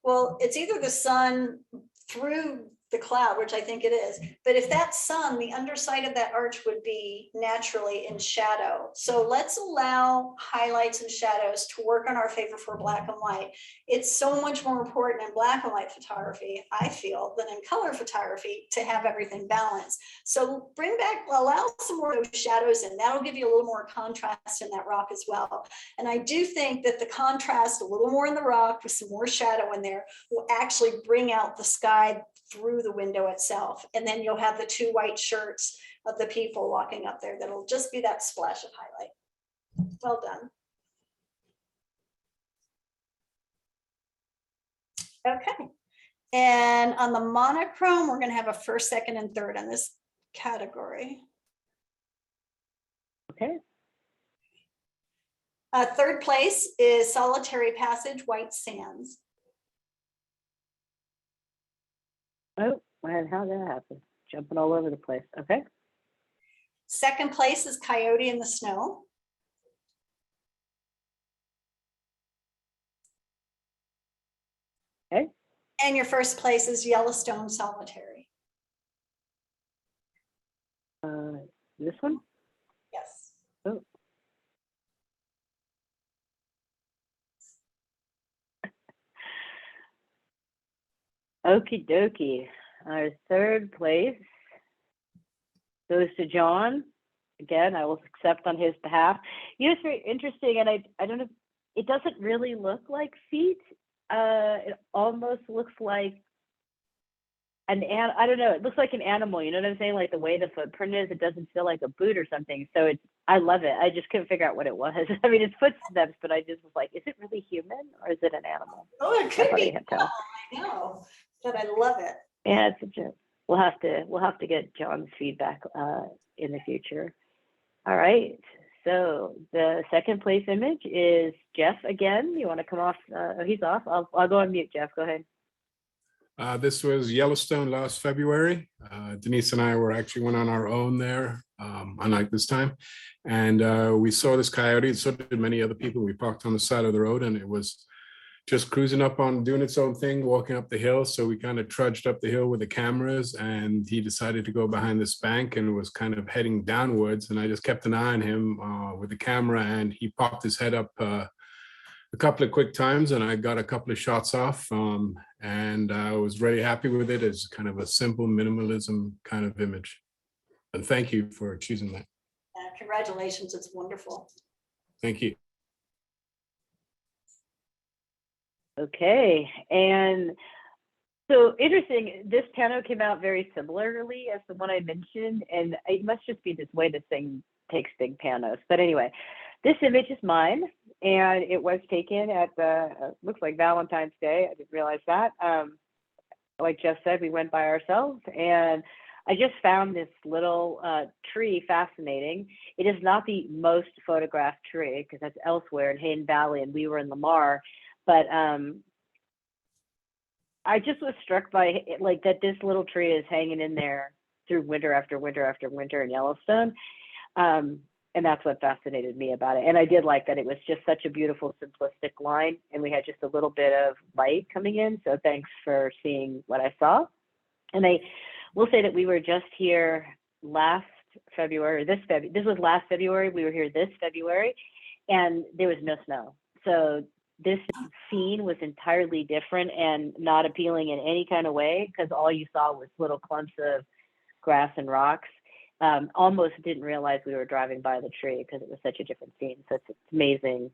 Well, it's either the sun through the cloud, which I think it is, but if that sun, the underside of that arch would be naturally in shadow. So let's allow highlights and shadows to work on our favor for black and white. It's so much more important in black and white photography, I feel, than in color photography to have everything balanced. So allow some more of those shadows in. That'll give you a little more contrast in that rock as well. And I do think that the contrast, a little more in the rock with some more shadow in there, will actually bring out the sky through the window itself. And then you'll have the two white shirts of the people walking up there. That'll just be that splash of highlight. Well done. Okay. And on the monochrome, we're going to have a first, second, and third in this category. Okay. Third place is Solitary Passage, White Sands. Oh, man, how'd that happen? Jumping all over the place. Okay. Second place is Coyote in the Snow. Okay. And your first place is Yellowstone Solitary. This one? Yes. Oh. Okie dokie. Our third place goes to John. Again, I will accept on his behalf. You know, it's very interesting, and I don't know, it doesn't really look like feet. It almost looks like I don't know, it looks like an animal, you know what I'm saying? Like the way the footprint is, it doesn't feel like a boot or something. So I love it. I just couldn't figure out what it was. I mean, it's footsteps, but I just was like, is it really human or is it an animal? Oh, it could be. I know, but I love it. Yeah, it's a joke. We'll have to get John's feedback in the future. All right. So the second place image is Jeff again. You want to come off? He's off. I'll go on mute, Jeff. Go ahead. This was Yellowstone last February. Denise and I went on our own there, unlike this time. And we saw this coyote, so did many other people. We parked on the side of the road, and it was just cruising up on doing its own thing, walking up the hill. So we kind of trudged up the hill with the cameras, and he decided to go behind this bank and was kind of heading downwards. And I just kept an eye on him with the camera, and he popped his head up a couple of quick times, and I got a couple of shots off, and I was really happy with it. It's kind of a simple minimalism kind of image. And thank you for choosing that. Congratulations, it's wonderful. Thank you. Okay, and so interesting, this pano came out very similarly as the one I mentioned, and it must just be this way this thing takes big panos. But anyway, this image is mine, and it was taken at the, looks like Valentine's Day. I didn't realize that. Like Jeff said, we went by ourselves, and I just found this little tree fascinating. It is not the most photographed tree because that's elsewhere in Hayden Valley, and we were in Lamar. But I just was struck by it, like that this little tree is hanging in there through winter after winter after winter in Yellowstone. And that's what fascinated me about it. And I did like that it was just such a beautiful, simplistic line, and we had just a little bit of light coming in. So thanks for seeing what I saw. And I will say that we were just here last February, this was last February. We were here this February, and there was no snow. So this scene was entirely different and not appealing in any kind of way, because all you saw was little clumps of grass and rocks. Almost didn't realize we were driving by the tree because it was such a different scene. So it's amazing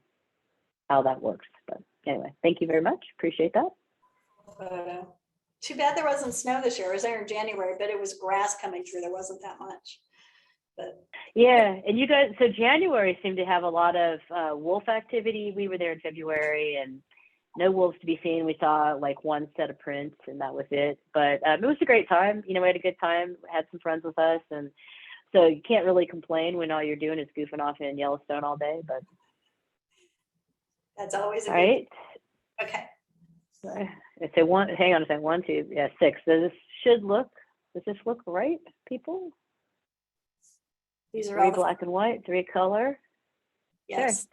how that works. But anyway, thank you very much. Appreciate that. Too bad there wasn't snow this year. I was there in January, but it was grass coming through. There wasn't that much. But yeah, and you guys, so January seemed to have a lot of wolf activity. We were there in February, and no wolves to be seen. We saw like one set of prints, and that was it. But it was a great time. You know, we had a good time, had some friends with us, and so you can't really complain when all you're doing is goofing off in Yellowstone all day. But that's always a all good right. Okay. It's a one. Hang on a second. 1, 2, yeah, 6. Does this look right, people? These are 3 all the, black and white, 3 color. yes.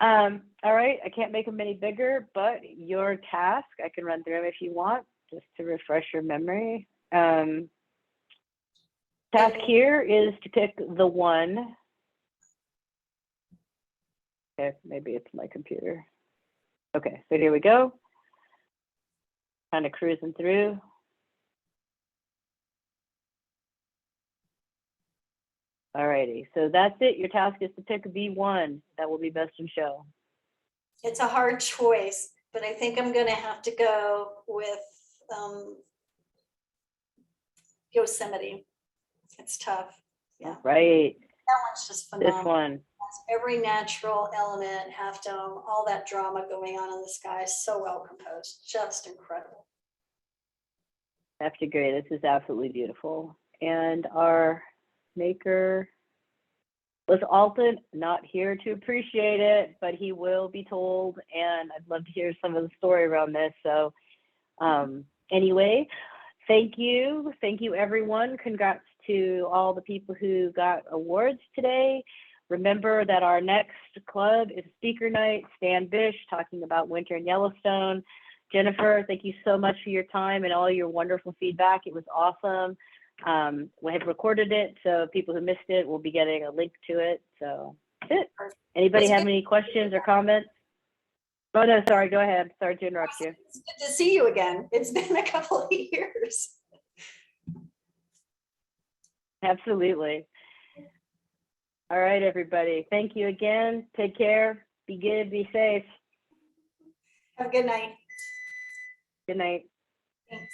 All right, I can't make them any bigger, but your task, I can run through them if you want, just to refresh your memory. Task here is to pick the one. Okay, maybe it's my computer. Okay, so here we go. Kind of cruising through. Alrighty, so that's it. Your task is to pick the one that will be best in show. It's a hard choice, but I think I'm going to have to go with Yosemite. It's tough. Yeah. Right. That one's just phenomenal. This one. Has every natural element, half dome, all that drama going on in the sky. So well composed. Just incredible. I have to agree. This is absolutely beautiful. And our maker was Alton, not here to appreciate it, but he will be told, and I'd love to hear some of the story around this. So anyway, thank you everyone. Congrats to all the people who got awards today. Remember that our next club is speaker night. Stan Bish talking about winter in Yellowstone. Jennifer, thank you so much for your time and all your wonderful feedback. It was awesome. We have recorded it, so people who missed it will be getting a link to it. So that's it. Anybody have any questions or comments? Oh no, sorry, go ahead. Sorry to interrupt you. It's good to see you again. It's been a couple of years. Absolutely. All right, everybody. Thank you again. Take care. Be good. Be safe. Have a good night. Good night. Thanks.